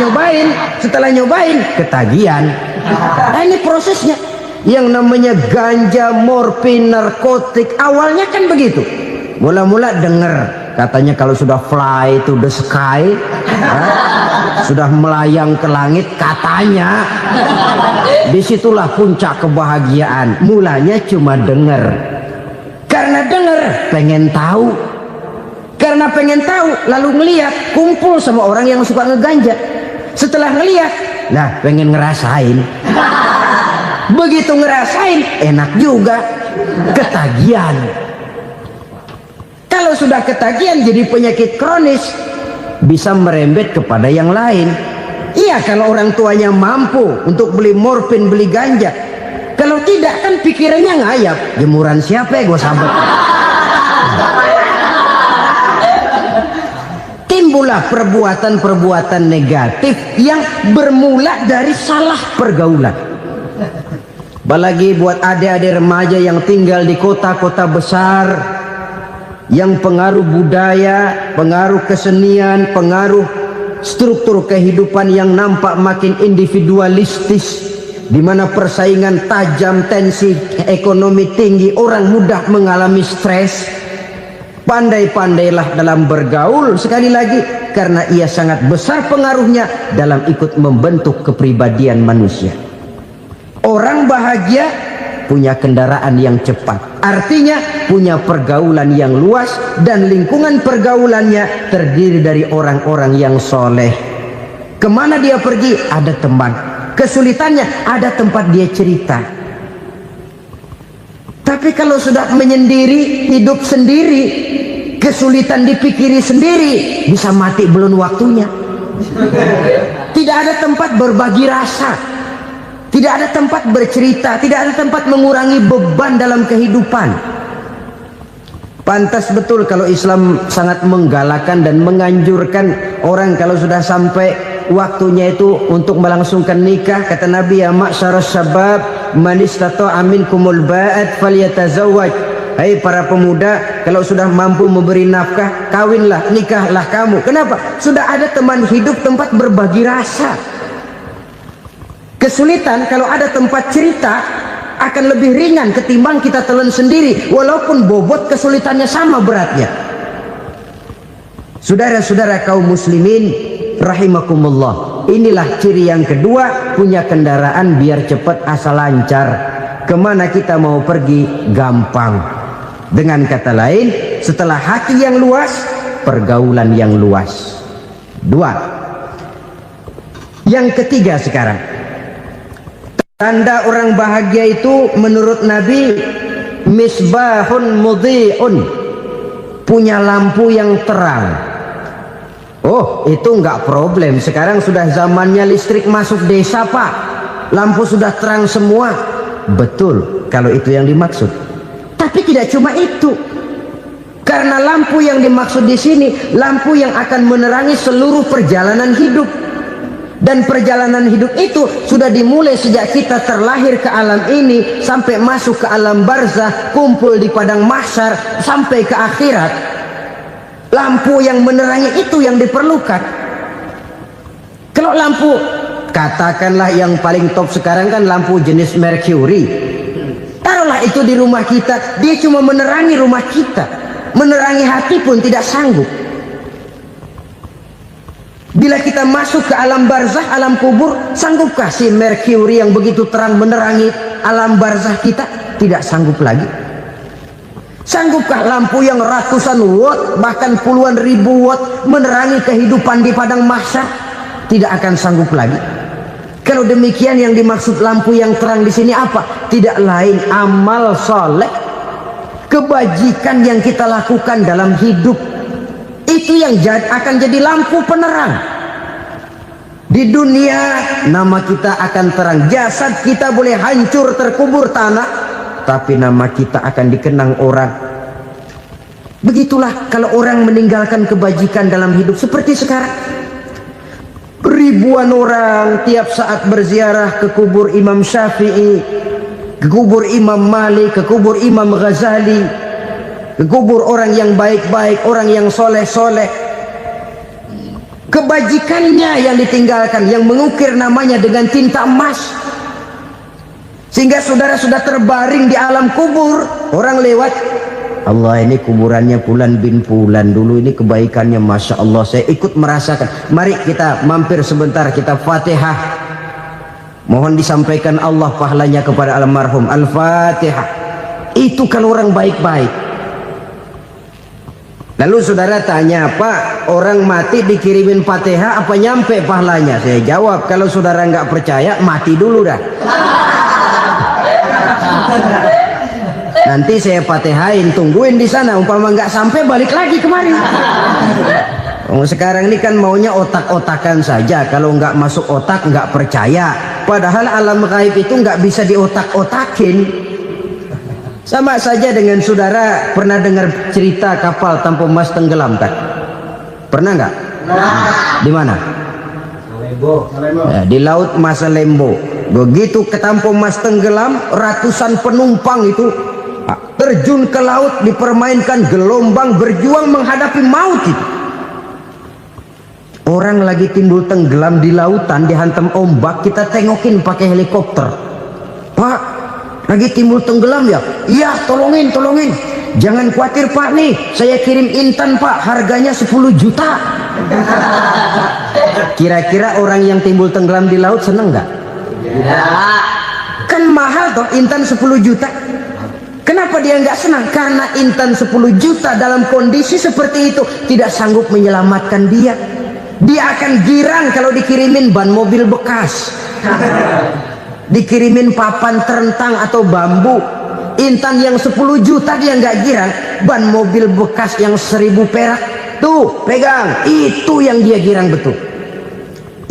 nyobain ketagihan. Nah, ini prosesnya. Yang namanya ganja, morfin, narkotik, awalnya kan begitu. Mula-mula dengar, katanya kalau sudah fly to the sky, sudah melayang ke langit, katanya disitulah puncak kebahagiaan. Mulanya cuma dengar. Karena dengar pengen tahu. Karena pengen tahu lalu ngeliat, kumpul sama orang yang suka ngeganja. Setelah ngeliat, Nah, pengen ngerasain. Begitu ngerasain, enak juga. Ketagihan. Kalau sudah ketagihan jadi penyakit kronis, bisa merembet kepada yang lain. Iya, kalau orang tuanya mampu untuk beli morfin, beli ganja. Kalau tidak, kan pikirannya ngayap. Jemuran siapa ya gue sahabat? Timbullah perbuatan-perbuatan negatif yang bermula dari salah pergaulan. Apalagi buat adik-adik remaja yang tinggal di kota-kota besar, yang pengaruh budaya, pengaruh kesenian, pengaruh struktur kehidupan yang nampak makin individualistis, di mana persaingan tajam, tensi ekonomi tinggi, orang mudah mengalami stres. Pandai-pandailah dalam bergaul, sekali lagi, karena ia sangat besar pengaruhnya dalam ikut membentuk kepribadian manusia. Orang bahagia punya kendaraan yang cepat, artinya punya pergaulan yang luas, dan lingkungan pergaulannya terdiri dari orang-orang yang soleh. Kemana dia pergi, ada teman. Kesulitannya, ada tempat dia cerita. Tapi kalau sudah menyendiri, hidup sendiri, kesulitan dipikiri sendiri, bisa mati belum waktunya. Tidak ada tempat berbagi rasa, tidak ada tempat bercerita, tidak ada tempat mengurangi beban dalam kehidupan. Pantas betul kalau Islam sangat menggalakkan dan menganjurkan orang kalau sudah sampai waktunya itu untuk melangsungkan nikah. Kata Nabi, ya ma'syaras syabab man istata'a minkumul ba'at falyatazawwaj. Hai para pemuda, kalau sudah mampu memberi nafkah, kawinlah, nikahlah kamu. Kenapa? Sudah ada teman hidup, tempat berbagi rasa. Kesulitan kalau ada tempat cerita akan lebih ringan ketimbang kita telan sendiri, walaupun bobot kesulitannya sama beratnya. Saudara-saudara kaum muslimin rahimakumullah, inilah ciri yang kedua, punya kendaraan biar cepat asal lancar. Kemana kita mau pergi gampang. Dengan kata lain, setelah hati yang luas, pergaulan yang luas. Dua. Yang ketiga sekarang, tanda orang bahagia itu menurut Nabi, misbahun mudhi'un, punya lampu yang terang. Oh, itu enggak problem. Sekarang sudah zamannya listrik masuk desa, Pak. Lampu sudah terang semua. Betul, kalau itu yang dimaksud. Tapi tidak cuma itu. Karena lampu yang dimaksud di sini, lampu yang akan menerangi seluruh perjalanan hidup. Dan perjalanan hidup itu sudah dimulai sejak kita terlahir ke alam ini, sampai masuk ke alam barzah, kumpul di padang mahsyar, sampai ke akhirat. Lampu yang menerangi itu yang diperlukan. Kalau lampu, katakanlah yang paling top sekarang kan lampu jenis Mercury. Taruhlah itu di rumah kita, dia cuma menerangi rumah kita, menerangi hati pun tidak sanggup. Bila kita masuk ke alam barzah, alam kubur, sanggupkah si Mercury yang begitu terang menerangi alam barzah kita? Tidak sanggup lagi. Sanggupkah lampu yang ratusan watt, bahkan puluhan ribu watt menerangi kehidupan di padang mahsyar? Tidak akan sanggup lagi. Kalau demikian, yang dimaksud lampu yang terang di sini apa? Tidak lain amal soleh, kebajikan yang kita lakukan dalam hidup. Itu yang akan jadi lampu penerang. Di dunia nama kita akan terang. Jasad kita boleh hancur terkubur tanah, tapi nama kita akan dikenang orang. Begitulah kalau orang meninggalkan kebajikan dalam hidup seperti sekarang. Ribuan orang tiap saat berziarah ke kubur Imam Syafi'i, ke kubur Imam Malik, ke kubur Imam Ghazali, ke kubur orang yang baik-baik, orang yang soleh-soleh. Kebajikannya yang ditinggalkan, yang mengukir namanya dengan tinta emas, sehingga saudara sudah terbaring di alam kubur. Orang lewat, Allah, ini kuburannya Fulan bin Fulan, dulu ini kebaikannya Masya Allah, saya ikut merasakan. Mari kita mampir sebentar, kita Fatihah, mohon disampaikan Allah pahalanya kepada almarhum. Al-Fatihah. Itu kan orang baik-baik. Lalu saudara tanya, Pak, orang mati dikirimin Fatihah apa nyampe pahalanya? Saya jawab, kalau saudara nggak percaya, mati dulu dah. Nanti saya Fatihain, tungguin di sana. Umpama nggak sampai, balik lagi kemari. Sekarang ini kan maunya otak-otakan saja. Kalau nggak masuk otak, nggak percaya. Padahal alam gaib itu nggak bisa diotak-otakin. Sama saja dengan saudara pernah dengar cerita kapal tanpa emas tenggelam kan? Pernah nggak? Di mana? Ya, di laut Masalembo. Begitu ketampo emas tenggelam, ratusan penumpang itu terjun ke laut, dipermainkan gelombang, berjuang menghadapi maut itu. Orang lagi timbul tenggelam di lautan, dihantam ombak, kita tengokin pakai helikopter. Pak, lagi timbul tenggelam ya? Iya, tolongin. Jangan khawatir Pak, nih saya kirim intan Pak, harganya 10 juta. Kira-kira orang yang timbul tenggelam di laut seneng nggak? Ya. Kan mahal toh intan 10 juta. Kenapa dia nggak senang? Karena intan 10 juta dalam kondisi seperti itu tidak sanggup menyelamatkan dia. Dia akan girang kalau dikirimin ban mobil bekas, dikirimin papan terentang atau bambu. Intan yang 10 juta dia nggak girang, ban mobil bekas yang 1000 perak tuh pegang, itu yang dia girang betul.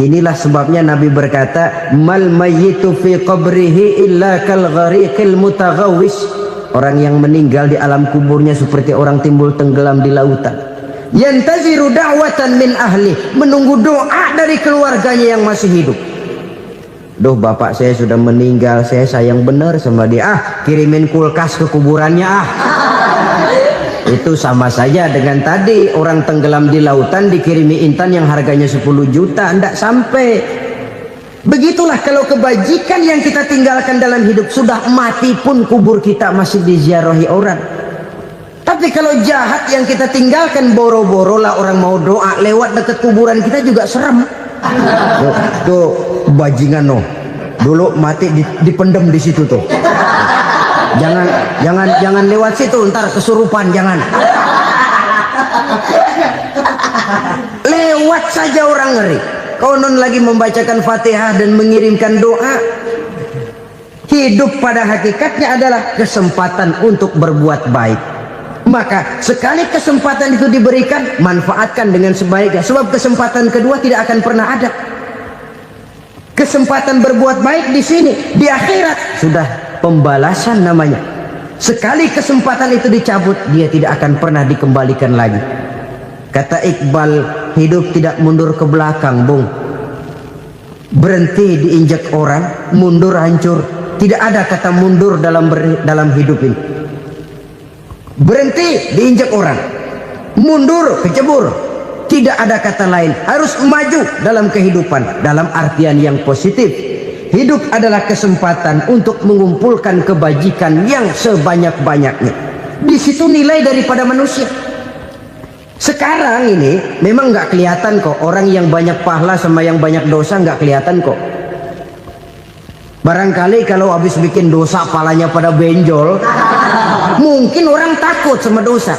Inilah sebabnya Nabi berkata, mal mayyitu fi qabrihi illa kal ghariqil mutaghawwis. Orang yang meninggal di alam kuburnya seperti orang timbul tenggelam di lautan. Yantaziru da'watan min ahli, menunggu doa dari keluarganya yang masih hidup. Duh, bapak saya sudah meninggal, saya sayang benar sama dia. Kirimin kulkas ke kuburannya Itu sama saja dengan tadi orang tenggelam di lautan dikirimi intan yang harganya 10 juta, ndak sampai. Begitulah kalau kebajikan yang kita tinggalkan dalam hidup, sudah mati pun kubur kita masih diziarahi orang. Tapi kalau jahat yang kita tinggalkan, boro-boro lah orang mau doa lewat dekat kuburan kita juga serem. Tuh bajingan no, dulu mati dipendem di situ tuh. Jangan lewat situ, ntar kesurupan, jangan. Lewat saja orang ngeri. Konon lagi membacakan Fatihah dan mengirimkan doa. Hidup pada hakikatnya adalah kesempatan untuk berbuat baik. Maka sekali kesempatan itu diberikan, manfaatkan dengan sebaiknya. Sebab kesempatan kedua tidak akan pernah ada. Kesempatan berbuat baik di sini, di akhirat sudah pembalasan namanya. Sekali kesempatan itu dicabut, dia tidak akan pernah dikembalikan lagi. Kata Iqbal, hidup tidak mundur ke belakang, Bung. Berhenti diinjak orang, mundur hancur. Tidak ada kata mundur dalam hidup ini. Berhenti diinjak orang, mundur kecebur. Tidak ada kata lain, harus maju dalam kehidupan dalam artian yang positif. Hidup adalah kesempatan untuk mengumpulkan kebajikan yang sebanyak-banyaknya. Di situ nilai daripada manusia. Sekarang ini memang nggak kelihatan kok, orang yang banyak pahala sama yang banyak dosa nggak kelihatan kok. Barangkali kalau habis bikin dosa palanya pada benjol, mungkin orang takut sama dosa.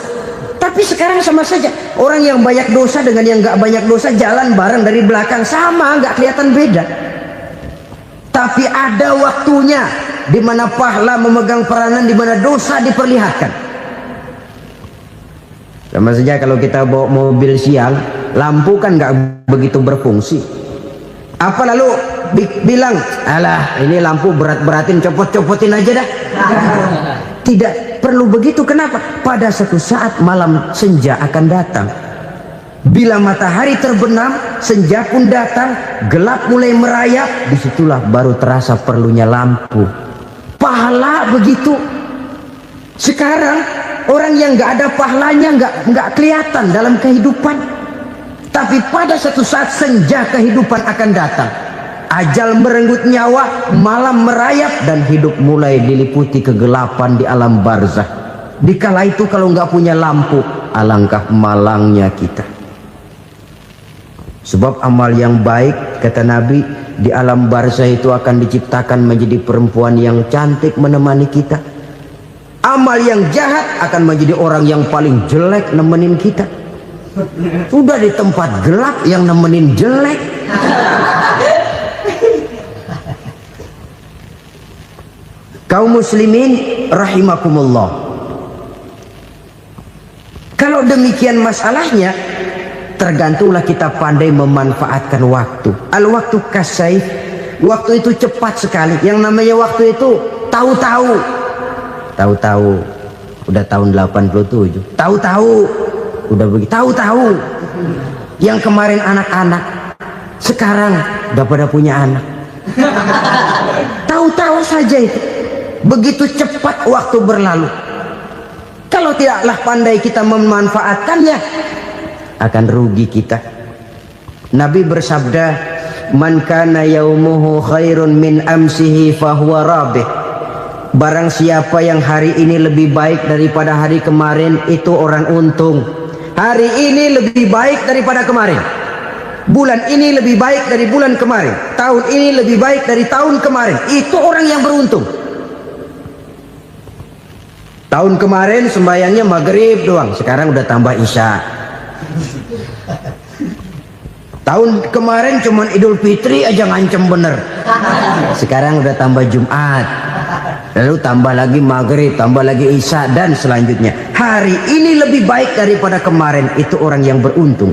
Tapi sekarang sama saja, orang yang banyak dosa dengan yang nggak banyak dosa jalan bareng dari belakang, sama, nggak kelihatan beda. Tapi ada waktunya di mana pahala memegang peranan, di mana dosa diperlihatkan. Sama saja kalau kita bawa mobil siang, lampu kan nggak begitu berfungsi. Apa lalu bilang, alah ini lampu berat-beratin, copot-copotin aja dah. Tidak perlu begitu. Kenapa? Pada satu saat malam senja akan datang. Bila matahari terbenam, senja pun datang, gelap mulai merayap, disitulah baru terasa perlunya lampu. Pahala begitu. Sekarang orang yang nggak ada pahalanya nggak kelihatan dalam kehidupan. Tapi pada satu saat senja kehidupan akan datang. Ajal merenggut nyawa, malam merayap, dan hidup mulai diliputi kegelapan di alam barzah. Dikala itu kalau nggak punya lampu, alangkah malangnya kita. Sebab amal yang baik, kata Nabi, di alam barzah itu akan diciptakan menjadi perempuan yang cantik menemani kita. Amal yang jahat akan menjadi orang yang paling jelek nemenin kita. Sudah di tempat gelap yang nemenin jelek. Kaum muslimin rahimakumullah. Kalau demikian masalahnya, tergantunglah kita pandai memanfaatkan waktu. Al-waktu kasayf. Waktu itu cepat sekali. Yang namanya waktu itu tahu-tahu udah tahun 87, tahu-tahu udah begitu, tahu-tahu yang kemarin anak-anak sekarang udah pada punya anak. Tahu-tahu saja itu. Begitu cepat waktu berlalu. Kalau tidaklah pandai kita memanfaatkannya, akan rugi kita. Nabi bersabda, man kana yaumuhu khairun min amsihi fahuwa rabih. Barang siapa yang hari ini lebih baik daripada hari kemarin, itu orang untung. Hari ini lebih baik daripada kemarin. Bulan ini lebih baik dari bulan kemarin. Tahun ini lebih baik dari tahun kemarin. Itu orang yang beruntung. Tahun kemarin sembahyangnya maghrib doang, sekarang udah tambah isya. Tahun kemarin cuman Idul Fitri aja ngancem bener, sekarang udah tambah Jumat, lalu tambah lagi maghrib, tambah lagi isya, dan selanjutnya. Hari ini lebih baik daripada kemarin, itu orang yang beruntung.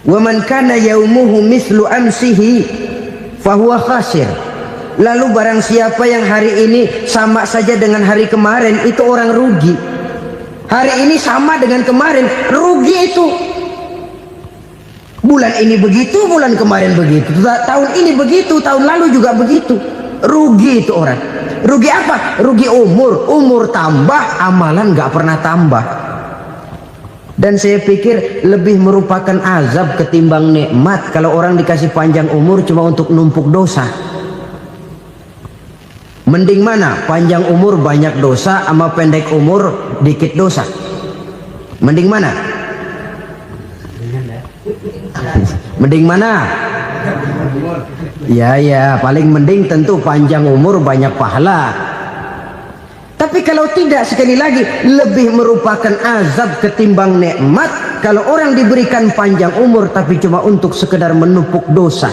Wa man kana yaumuhu mislu amsihi fahuwa khasir. Lalu barang siapa yang hari ini sama saja dengan hari kemarin, itu orang rugi. Hari ini sama dengan kemarin, rugi itu. Bulan ini begitu, bulan kemarin begitu, tahun ini begitu, tahun lalu juga begitu. Rugi itu orang. Rugi apa? Rugi umur. Umur tambah, amalan gak pernah tambah. Dan saya pikir lebih merupakan azab ketimbang nikmat kalau orang dikasih panjang umur cuma untuk numpuk dosa. Mending mana? Panjang umur banyak dosa sama pendek umur dikit dosa? Mending mana? Mending mana? Ya, paling mending tentu panjang umur banyak pahala. Tapi kalau tidak, sekali lagi, lebih merupakan azab ketimbang nikmat kalau orang diberikan panjang umur tapi cuma untuk sekedar menumpuk dosa.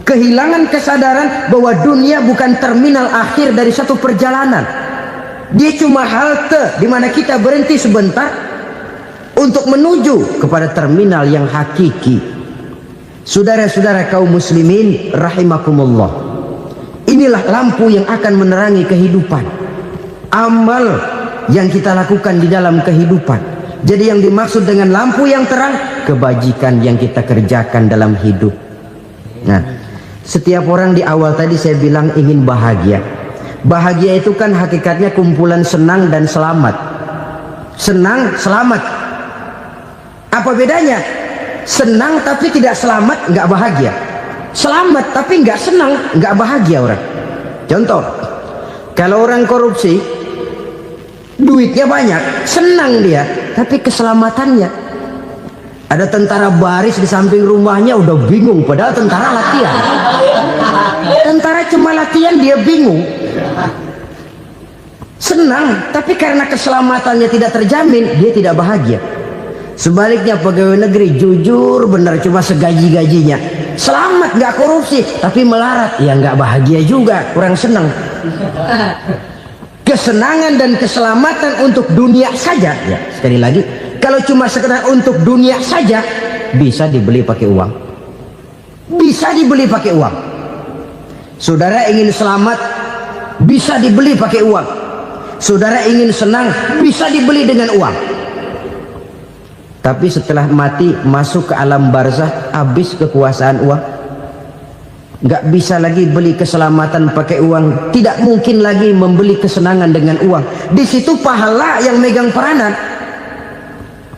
Kehilangan kesadaran bahwa dunia bukan terminal akhir dari satu perjalanan. Dia cuma halte di mana kita berhenti sebentar untuk menuju kepada terminal yang hakiki. Saudara-saudara kaum muslimin rahimakumullah. Inilah lampu yang akan menerangi kehidupan. Amal yang kita lakukan di dalam kehidupan. Jadi yang dimaksud dengan lampu yang terang, kebajikan yang kita kerjakan dalam hidup. Nah, setiap orang di awal tadi saya bilang ingin bahagia. Bahagia itu kan hakikatnya kumpulan senang dan selamat. Senang, selamat. Apa bedanya? Senang tapi tidak selamat, nggak bahagia. Selamat tapi nggak senang, nggak bahagia orang. Contoh, kalau orang korupsi, duitnya banyak, senang dia, tapi keselamatannya. Ada tentara baris di samping rumahnya udah bingung, padahal tentara latihan. Tentara cuma latihan, dia bingung. Senang, tapi karena keselamatannya tidak terjamin, dia tidak bahagia. Sebaliknya pegawai negeri jujur benar, cuma segaji-gajinya, selamat nggak korupsi, tapi melarat, ya nggak bahagia juga, kurang senang. Kesenangan dan keselamatan untuk dunia saja, ya sekali lagi, kalau cuma sekedar untuk dunia saja, bisa dibeli pakai uang. Bisa dibeli pakai uang. Saudara ingin selamat, bisa dibeli pakai uang. Saudara ingin senang, bisa dibeli dengan uang. Tapi setelah mati, masuk ke alam barzah, habis kekuasaan uang. Nggak bisa lagi beli keselamatan pakai uang. Tidak mungkin lagi membeli kesenangan dengan uang. Di situ pahala yang megang peranan.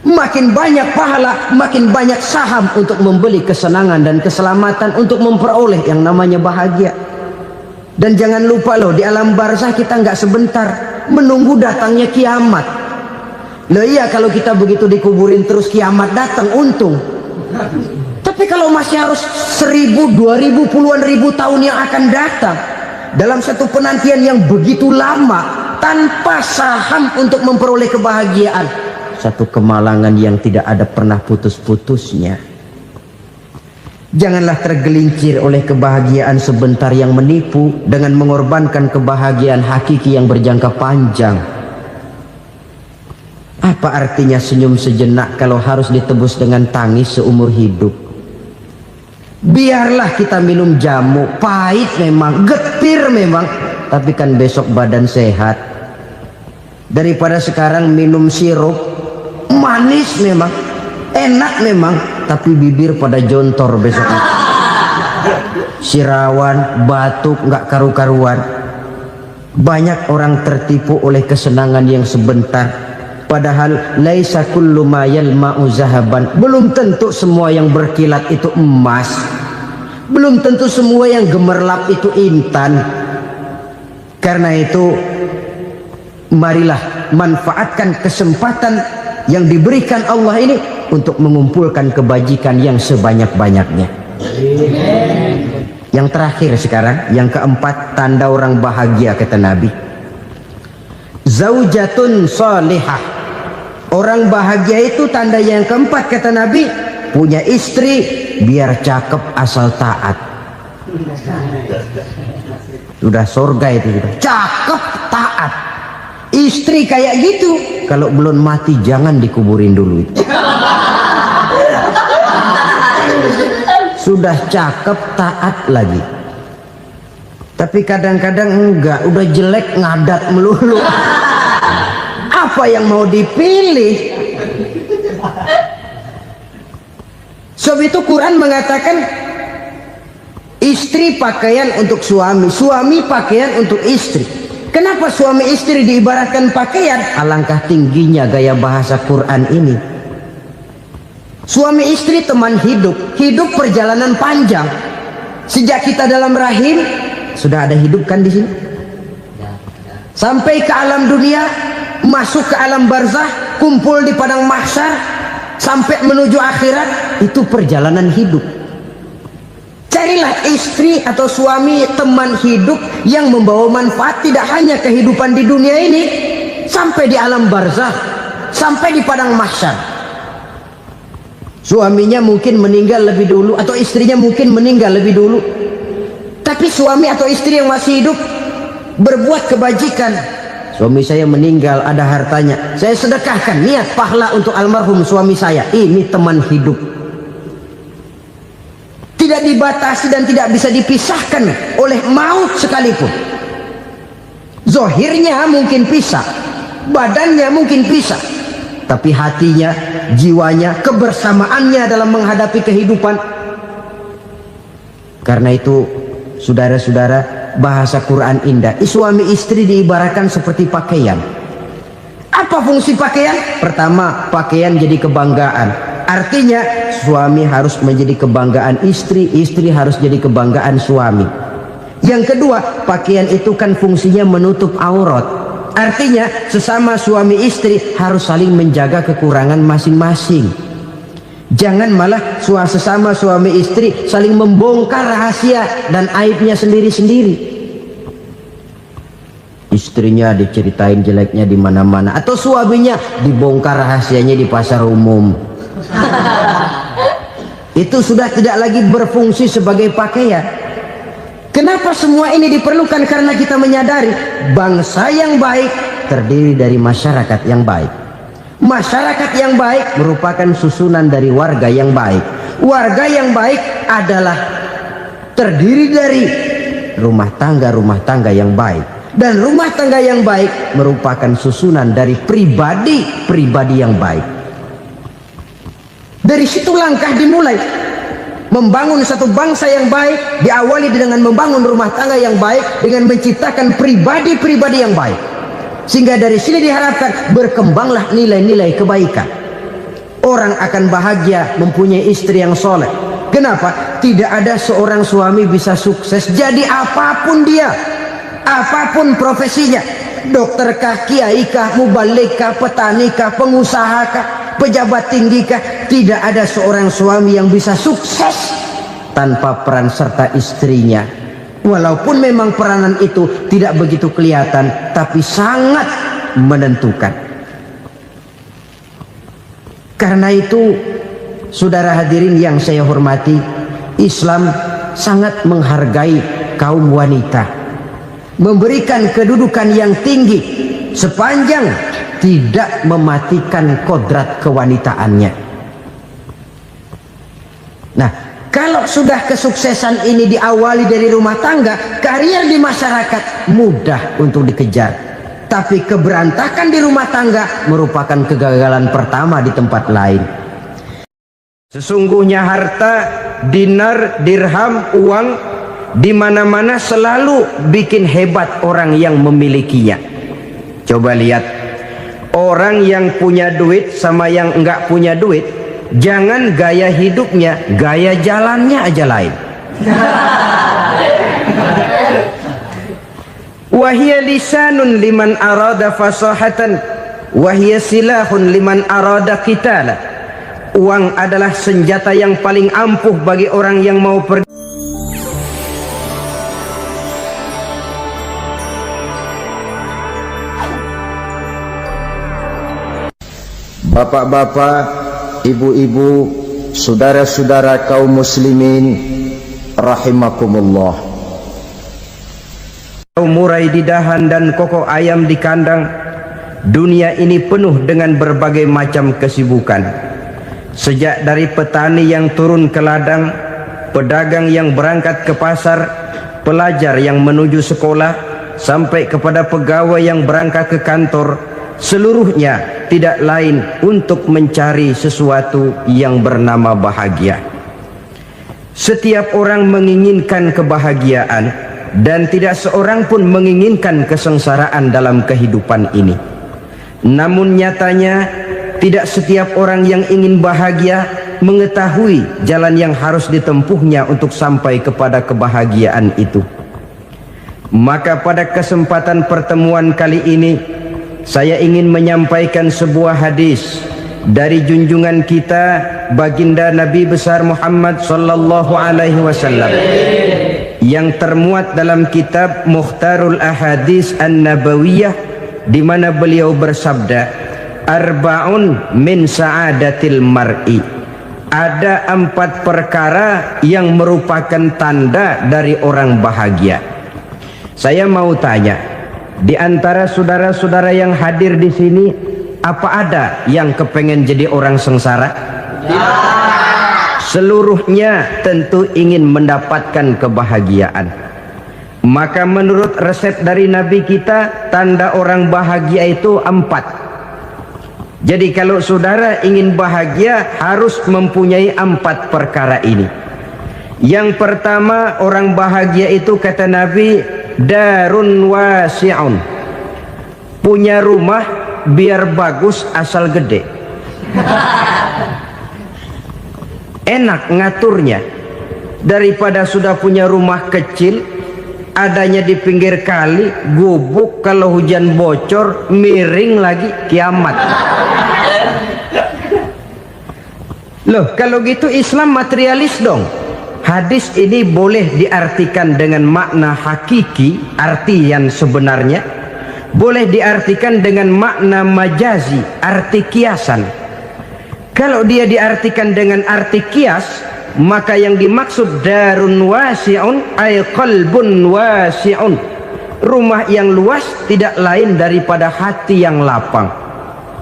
Makin banyak pahala, makin banyak saham untuk membeli kesenangan dan keselamatan, untuk memperoleh yang namanya bahagia. Dan jangan lupa loh, di alam barzah kita nggak sebentar, menunggu datangnya kiamat. Loh iya, kalau kita begitu dikuburin terus kiamat datang, untung. Tapi kalau masih harus 1000, 2000, puluhan ribu tahun yang akan datang dalam satu penantian yang begitu lama, tanpa saham untuk memperoleh kebahagiaan. Satu kemalangan yang tidak ada pernah putus-putusnya. Janganlah tergelincir oleh kebahagiaan sebentar yang menipu dengan mengorbankan kebahagiaan hakiki yang berjangka panjang. Apa artinya senyum sejenak kalau harus ditebus dengan tangis seumur hidup? Biarlah kita minum jamu, pahit memang, getir memang, tapi kan besok badan sehat. Daripada sekarang minum sirup, manis memang, enak memang, tapi bibir pada jontor besoknya. Sirawan, batuk, nggak karu-karuan. Banyak orang tertipu oleh kesenangan yang sebentar. Padahal laisa kullu ma yalma'u zahaban. Belum tentu semua yang berkilat itu emas. Belum tentu semua yang gemerlap itu intan. Karena itu marilah manfaatkan kesempatan yang diberikan Allah ini untuk mengumpulkan kebajikan yang sebanyak-banyaknya. Yang terakhir sekarang, yang keempat, tanda orang bahagia kata Nabi. Zaujatun salihah. Orang bahagia itu tanda yang keempat kata Nabi, punya istri biar cakep asal taat. Sudah surga itu sudah. Cakep taat. Istri kayak gitu, kalau belum mati jangan dikuburin dulu itu. Sudah cakep taat lagi. Tapi kadang-kadang enggak, udah jelek ngadat melulu. Apa yang mau dipilih? Sebab itu Quran mengatakan istri pakaian untuk suami, suami pakaian untuk istri. Kenapa suami istri diibaratkan pakaian? Alangkah tingginya gaya bahasa Quran ini. Suami istri teman hidup, hidup perjalanan panjang. Sejak kita dalam rahim sudah ada hidup kan di sini. Sampai ke alam dunia, masuk ke alam barzah, kumpul di padang mahsyar, sampai menuju akhirat, itu perjalanan hidup. Carilah istri atau suami teman hidup yang membawa manfaat tidak hanya kehidupan di dunia ini, sampai di alam barzah, sampai di padang mahsyar. Suaminya mungkin meninggal lebih dulu atau istrinya mungkin meninggal lebih dulu, tapi suami atau istri yang masih hidup berbuat kebajikan. Suami saya meninggal, ada hartanya, saya sedekahkan, niat pahala untuk almarhum suami saya. Ini teman hidup, tidak dibatasi dan tidak bisa dipisahkan oleh maut sekalipun. Zohirnya mungkin pisah, badannya mungkin pisah, tapi hatinya, jiwanya, kebersamaannya dalam menghadapi kehidupan. Karena itu saudara-saudara, bahasa Quran indah. Suami istri diibaratkan seperti pakaian. Apa fungsi pakaian? Pertama, pakaian jadi kebanggaan. Artinya suami harus menjadi kebanggaan istri, istri harus jadi kebanggaan suami. Yang kedua, pakaian itu kan fungsinya menutup aurat. Artinya sesama suami istri harus saling menjaga kekurangan masing-masing. Jangan malah sesama suami istri saling membongkar rahasia dan aibnya sendiri-sendiri. Istrinya diceritain jeleknya di mana-mana, atau suaminya dibongkar rahasianya di pasar umum. Itu sudah tidak lagi berfungsi sebagai pakaian. Kenapa semua ini diperlukan? Karena kita menyadari bangsa yang baik terdiri dari masyarakat yang baik. Masyarakat yang baik merupakan susunan dari warga yang baik. Warga yang baik adalah terdiri dari rumah tangga yang baik. Dan rumah tangga yang baik merupakan susunan dari pribadi yang baik. Dari situ langkah dimulai. Membangun satu bangsa yang baik diawali dengan membangun rumah tangga yang baik, dengan menciptakan pribadi-pribadi yang baik. Sehingga dari sini diharapkan berkembanglah nilai-nilai kebaikan. Orang akan bahagia mempunyai istri yang soleh. Kenapa? Tidak ada seorang suami bisa sukses jadi apapun dia, apapun profesinya. Dokter kah, kiai kah, mubalik kah, petani kah, pengusaha kah, pejabat tinggi kah. Tidak ada seorang suami yang bisa sukses tanpa peran serta istrinya. Walaupun memang peranan itu tidak begitu kelihatan, tapi sangat menentukan. Karena itu, saudara hadirin yang saya hormati, Islam sangat menghargai kaum wanita, memberikan kedudukan yang tinggi sepanjang tidak mematikan kodrat kewanitaannya. Nah, kalau sudah kesuksesan ini diawali dari rumah tangga, karier di masyarakat mudah untuk dikejar. Tapi keberantakan di rumah tangga merupakan kegagalan pertama di tempat lain. Sesungguhnya harta, dinar, dirham, uang di mana-mana selalu bikin hebat orang yang memilikinya. Coba lihat, orang yang punya duit sama yang enggak punya duit, jangan gaya hidupnya, gaya jalannya aja lain. Wahia lisanun liman arada fasahatan, wahia silahun liman arada qitala. Uang adalah senjata yang paling ampuh bagi orang yang mau pergi. Bapak-bapak, ibu-ibu, saudara-saudara kaum muslimin rahimakumullah. Murai di dahan dan kokok ayam di kandang, dunia ini penuh dengan berbagai macam kesibukan. Sejak dari petani yang turun ke ladang, pedagang yang berangkat ke pasar, pelajar yang menuju sekolah, sampai kepada pegawai yang berangkat ke kantor, seluruhnya tidak lain untuk mencari sesuatu yang bernama bahagia. Setiap orang menginginkan kebahagiaan, dan tidak seorang pun menginginkan kesengsaraan dalam kehidupan ini. Namun nyatanya tidak setiap orang yang ingin bahagia mengetahui jalan yang harus ditempuhnya untuk sampai kepada kebahagiaan itu. Maka pada kesempatan pertemuan kali ini, saya ingin menyampaikan sebuah hadis dari junjungan kita baginda Nabi besar Muhammad sallallahu alaihi wasallam yang termuat dalam kitab Mukhtarul Ahadits An-Nabawiyah, di mana beliau bersabda, arba'un min sa'adatil mar'i. Ada 4 perkara yang merupakan tanda dari orang bahagia. Saya mau tanya, di antara saudara-saudara yang hadir di sini, apa ada yang kepengen jadi orang sengsara? Ya. Seluruhnya tentu ingin mendapatkan kebahagiaan. Maka menurut resep dari Nabi kita, tanda orang bahagia itu 4. Jadi kalau saudara ingin bahagia, harus mempunyai 4 perkara ini. Yang pertama, orang bahagia itu kata Nabi, darun wasi'un. Punya rumah biar bagus asal gede. Enak ngaturnya, daripada sudah punya rumah kecil adanya di pinggir kali, gubuk, kalau hujan bocor, miring lagi, kiamat. Loh, kalau gitu Islam materialis dong. Hadis ini boleh diartikan dengan makna hakiki, arti yang sebenarnya, boleh diartikan dengan makna majazi, arti kiasan. Kalau dia diartikan dengan arti kias, maka yang dimaksud darun wasi'un ay qalbun wasi'un. Rumah yang luas tidak lain daripada hati yang lapang.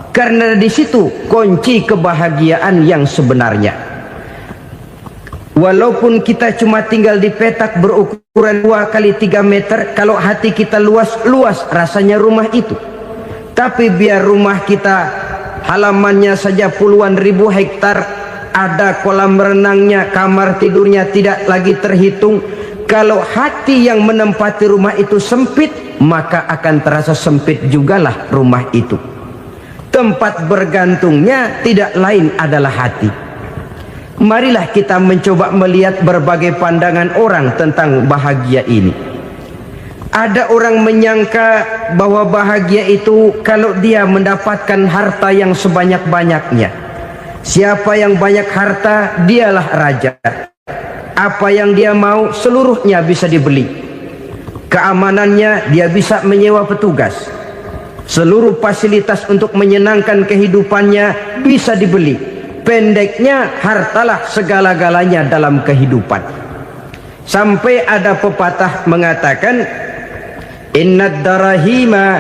Karena di situ kunci kebahagiaan yang sebenarnya. Walaupun kita cuma tinggal di petak berukuran 2 kali 3 meter, kalau hati kita luas-luas rasanya rumah itu. Tapi biar rumah kita halamannya saja puluhan ribu hektar, ada kolam renangnya, kamar tidurnya tidak lagi terhitung. Kalau hati yang menempati rumah itu sempit, maka akan terasa sempit jugalah rumah itu. Tempat bergantungnya tidak lain adalah hati. Marilah kita mencoba melihat berbagai pandangan orang tentang bahagia ini. Ada orang menyangka bahwa bahagia itu kalau dia mendapatkan harta yang sebanyak-banyaknya. Siapa yang banyak harta, dialah raja. Apa yang dia mau seluruhnya bisa dibeli. keamanannya dia bisa menyewa petugas, seluruh fasilitas untuk menyenangkan kehidupannya bisa dibeli. Pendeknya, hartalah segala-galanya dalam kehidupan. Sampai ada pepatah mengatakan, innad darahima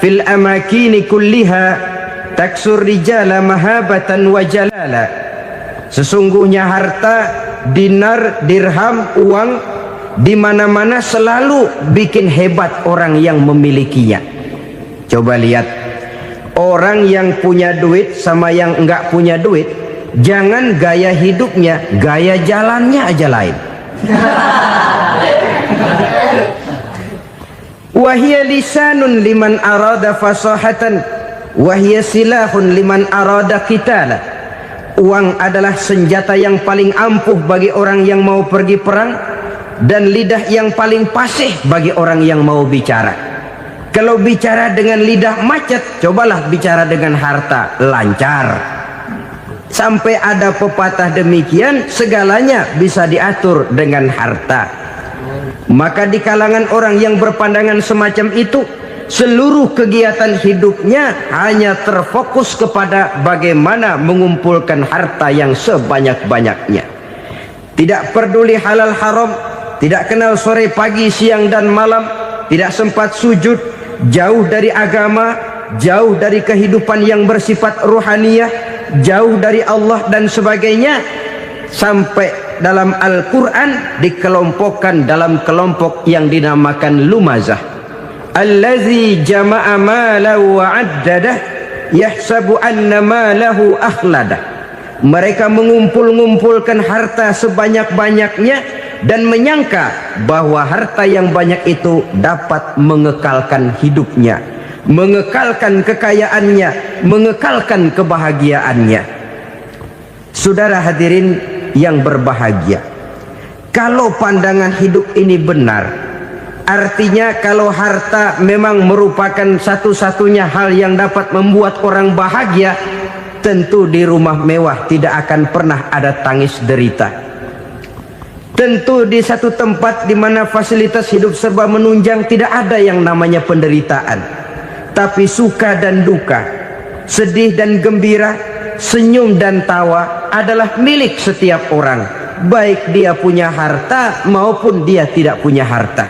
fil amakini kulliha taksur rijala mahabatan wa jalala. Sesungguhnya harta, dinar, dirham, uang di mana-mana selalu bikin hebat orang yang memilikinya. Coba lihat, orang yang punya duit sama yang enggak punya duit, jangan gaya hidupnya, gaya jalannya aja lain. Wahia lisanun liman arada fasahatan, wahia silahun liman arada qitala. Uang adalah senjata yang paling ampuh bagi orang yang mau pergi perang, dan lidah yang paling fasih bagi orang yang mau bicara. Kalau bicara dengan lidah macet, cobalah bicara dengan harta, lancar. Sampai ada pepatah demikian, segalanya bisa diatur dengan harta. Maka di kalangan orang yang berpandangan semacam itu, seluruh kegiatan hidupnya hanya terfokus kepada bagaimana mengumpulkan harta yang sebanyak-banyaknya. Tidak peduli halal haram, tidak kenal sore pagi siang dan malam, tidak sempat sujud, jauh dari agama, jauh dari kehidupan yang bersifat ruhaniyah, jauh dari Allah dan sebagainya. Sampai dalam Al-Quran dikelompokkan dalam kelompok yang dinamakan lumazah. Allazi jama'a malahu wa addadah yahsabu anna malahu akhladah. Mereka mengumpul-ngumpulkan harta sebanyak-banyaknya dan menyangka bahwa harta yang banyak itu dapat mengekalkan hidupnya, mengekalkan kekayaannya, mengekalkan kebahagiaannya. Saudara hadirin yang berbahagia, kalau pandangan hidup ini benar, artinya kalau harta memang merupakan satu-satunya hal yang dapat membuat orang bahagia, tentu di rumah mewah tidak akan pernah ada tangis derita. Tentu di satu tempat di mana fasilitas hidup serba menunjang tidak ada yang namanya penderitaan. Tapi suka dan duka, sedih dan gembira, senyum dan tawa adalah milik setiap orang, baik dia punya harta maupun dia tidak punya harta.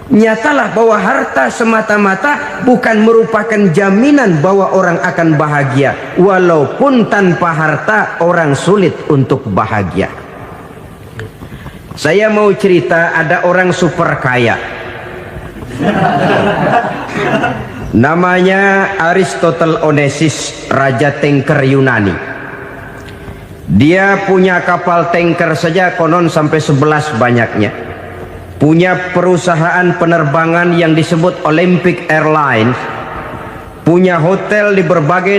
Nyatalah bahwa harta semata-mata bukan merupakan jaminan bahwa orang akan bahagia, walaupun tanpa harta orang sulit untuk bahagia. Saya mau cerita, ada orang super kaya, namanya Aristotle Onesimus, raja tanker Yunani. Dia punya kapal tanker saja konon sampai 11 banyaknya. Punya perusahaan penerbangan yang disebut Olympic Airlines. Punya hotel di berbagai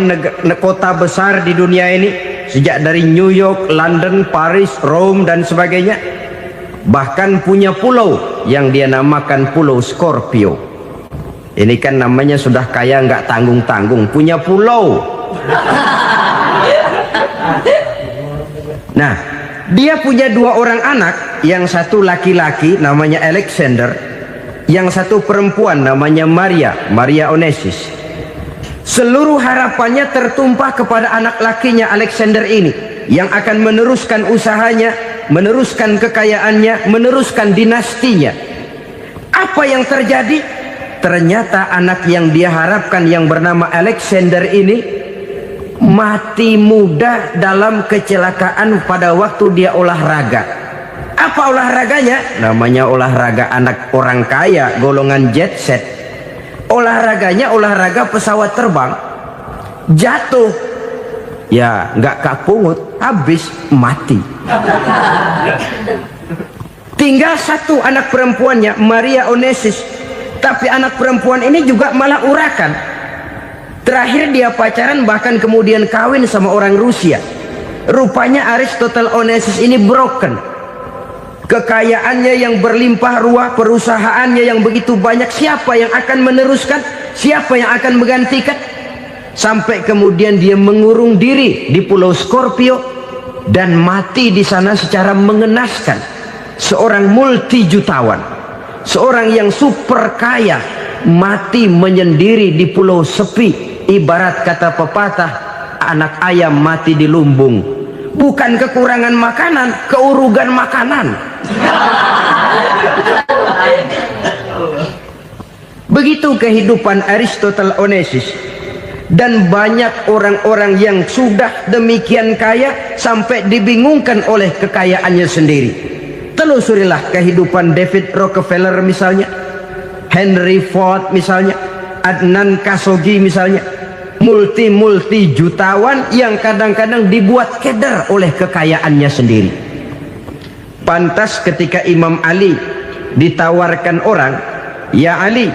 kota besar di dunia ini, sejak dari New York, London, Paris, Rome dan sebagainya. Bahkan punya pulau yang dia namakan Pulau Scorpio. Ini kan namanya sudah kaya nggak tanggung-tanggung, punya pulau. Nah, dia punya 2 orang anak, yang satu laki-laki namanya Alexander, yang satu perempuan namanya Maria Onesimus. Seluruh harapannya tertumpah kepada anak lakinya Alexander ini, yang akan meneruskan usahanya, meneruskan kekayaannya, meneruskan dinastinya. Apa yang terjadi? Ternyata anak yang dia harapkan yang bernama Alexander ini mati muda dalam kecelakaan pada waktu dia olahraga. Apa olahraganya? Namanya olahraga anak orang kaya, golongan jet set. Olahraganya olahraga pesawat terbang. Jatuh, ya nggak kapungut, habis mati. Tinggal satu anak perempuannya, Maria Onesimus. Tapi anak perempuan ini juga malah urakan. Terakhir dia pacaran, bahkan kemudian kawin sama orang Rusia. Rupanya Aristotle Onesimus ini broken. Kekayaannya yang berlimpah ruah, perusahaannya yang begitu banyak, siapa yang akan meneruskan? Siapa yang akan menggantikan? Sampai kemudian dia mengurung diri di Pulau Scorpio dan mati di sana secara mengenaskan. Seorang multi jutawan, seorang yang super kaya mati menyendiri di pulau sepi. Ibarat kata pepatah, anak ayam mati di lumbung. Bukan kekurangan makanan, keurugan makanan. Begitu kehidupan Aristotle Onassis. Dan banyak orang-orang yang sudah demikian kaya sampai dibingungkan oleh kekayaannya sendiri. Telusurilah kehidupan David Rockefeller misalnya, Henry Ford misalnya, Adnan Khashoggi misalnya. Multi jutawan yang kadang-kadang dibuat keder oleh kekayaannya sendiri. Pantas ketika Imam Ali ditawarkan orang, "Ya Ali,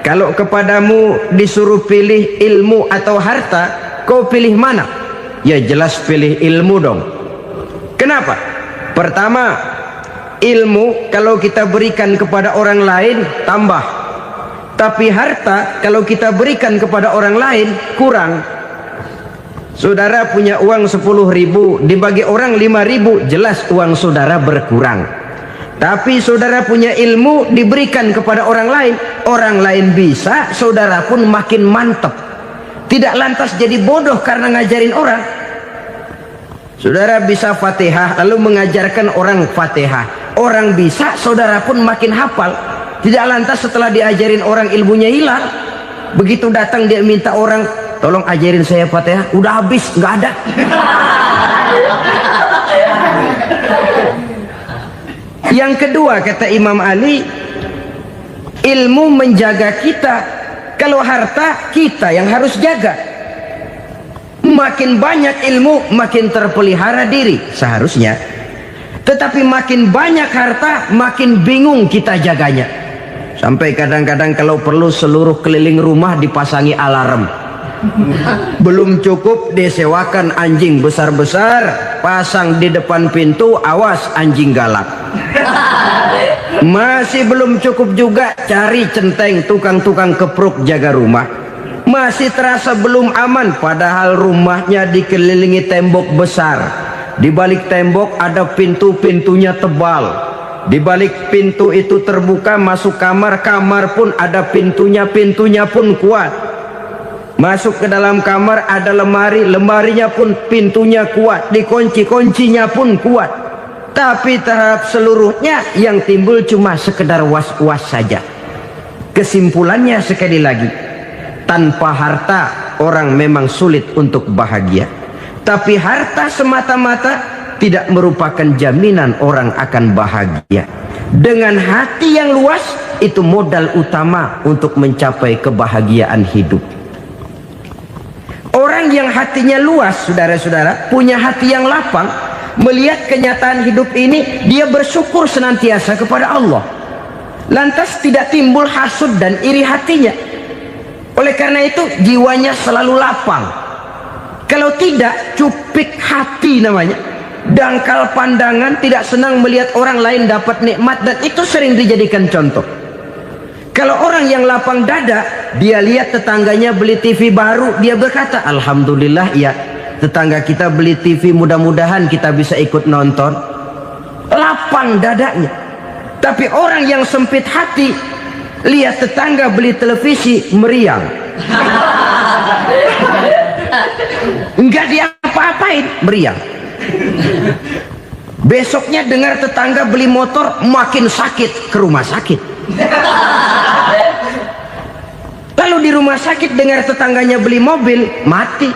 kalau kepadamu disuruh pilih ilmu atau harta, kau pilih mana?" Ya jelas pilih ilmu dong. Kenapa? Pertama, ilmu kalau kita berikan kepada orang lain tambah. Tapi harta kalau kita berikan kepada orang lain kurang. Saudara punya uang 10.000, dibagi orang 5.000, jelas uang saudara berkurang. Tapi saudara punya ilmu diberikan kepada orang lain bisa, saudara pun makin mantap. Tidak lantas jadi bodoh karena ngajarin orang. Saudara bisa Fatihah lalu mengajarkan orang Fatihah. Orang bisa, saudara pun makin hafal. Tidak lantas setelah diajarin orang ilmunya hilang. Begitu datang dia minta orang, "Tolong ajarin saya Fatihah." Udah habis, nggak ada. Yang kedua kata Imam Ali, ilmu menjaga kita. Kalau harta kita yang harus jaga. Makin banyak ilmu makin terpelihara diri seharusnya. Tetapi makin banyak harta makin bingung kita jaganya. Sampai kadang-kadang kalau perlu seluruh keliling rumah dipasangi alarm. Belum cukup disewakan anjing besar-besar, pasang di depan pintu, awas anjing galak. Masih belum cukup juga, cari centeng tukang-tukang kepruk jaga rumah. Masih terasa belum aman, padahal rumahnya dikelilingi tembok besar. Di balik tembok ada pintu-pintunya tebal. Di balik pintu itu terbuka masuk kamar, kamar pun ada pintunya, pintunya pun kuat. Masuk ke dalam kamar ada lemari, lemarinya pun pintunya kuat, dikunci, kuncinya pun kuat. Tapi terhadap seluruhnya yang timbul cuma sekedar was-was saja. Kesimpulannya sekali lagi, tanpa harta orang memang sulit untuk bahagia. Tapi harta semata-mata tidak merupakan jaminan orang akan bahagia. Dengan hati yang luas, itu modal utama untuk mencapai kebahagiaan hidup. Orang yang hatinya luas, saudara-saudara, punya hati yang lapang, melihat kenyataan hidup ini, dia bersyukur senantiasa kepada Allah. Lantas tidak timbul hasud dan iri hatinya. Oleh karena itu, jiwanya selalu lapang. Kalau tidak, cupik hati namanya. Dangkal pandangan, tidak senang melihat orang lain dapat nikmat, dan itu sering dijadikan contoh. Kalau orang yang lapang dada, dia lihat tetangganya beli TV baru, dia berkata, "Alhamdulillah ya, tetangga kita beli TV, mudah-mudahan kita bisa ikut nonton." Lapang dadanya. Tapi orang yang sempit hati, lihat tetangga beli televisi, meriang. Enggak diapa-apain, meriang. Besoknya dengar tetangga beli motor, makin sakit, ke rumah sakit. Lalu di rumah sakit dengar tetangganya beli mobil, mati.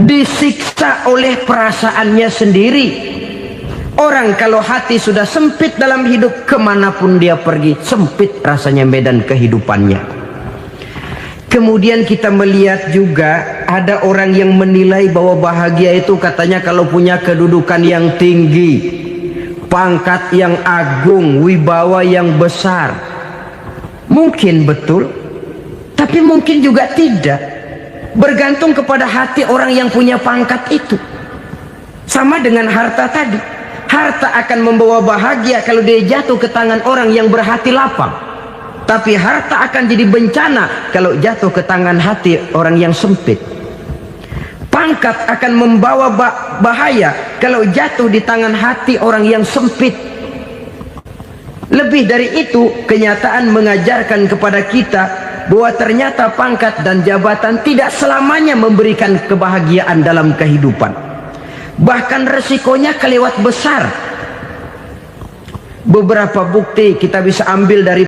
Disiksa oleh perasaannya sendiri. Orang kalau hati sudah sempit dalam hidup, kemanapun dia pergi, sempit rasanya medan kehidupannya. Kemudian kita melihat juga ada orang yang menilai bahwa bahagia itu katanya kalau punya kedudukan yang tinggi, pangkat yang agung, wibawa yang besar. Mungkin betul, tapi mungkin juga tidak. Bergantung kepada hati orang yang punya pangkat itu. Sama dengan harta tadi. Harta akan membawa bahagia kalau dia jatuh ke tangan orang yang berhati lapang. Tapi harta akan jadi bencana kalau jatuh ke tangan hati orang yang sempit. Pangkat akan membawa bahaya kalau jatuh di tangan hati orang yang sempit. Lebih dari itu, kenyataan mengajarkan kepada kita bahwa ternyata pangkat dan jabatan tidak selamanya memberikan kebahagiaan dalam kehidupan. Bahkan resikonya kelewat besar. Beberapa bukti kita bisa ambil dari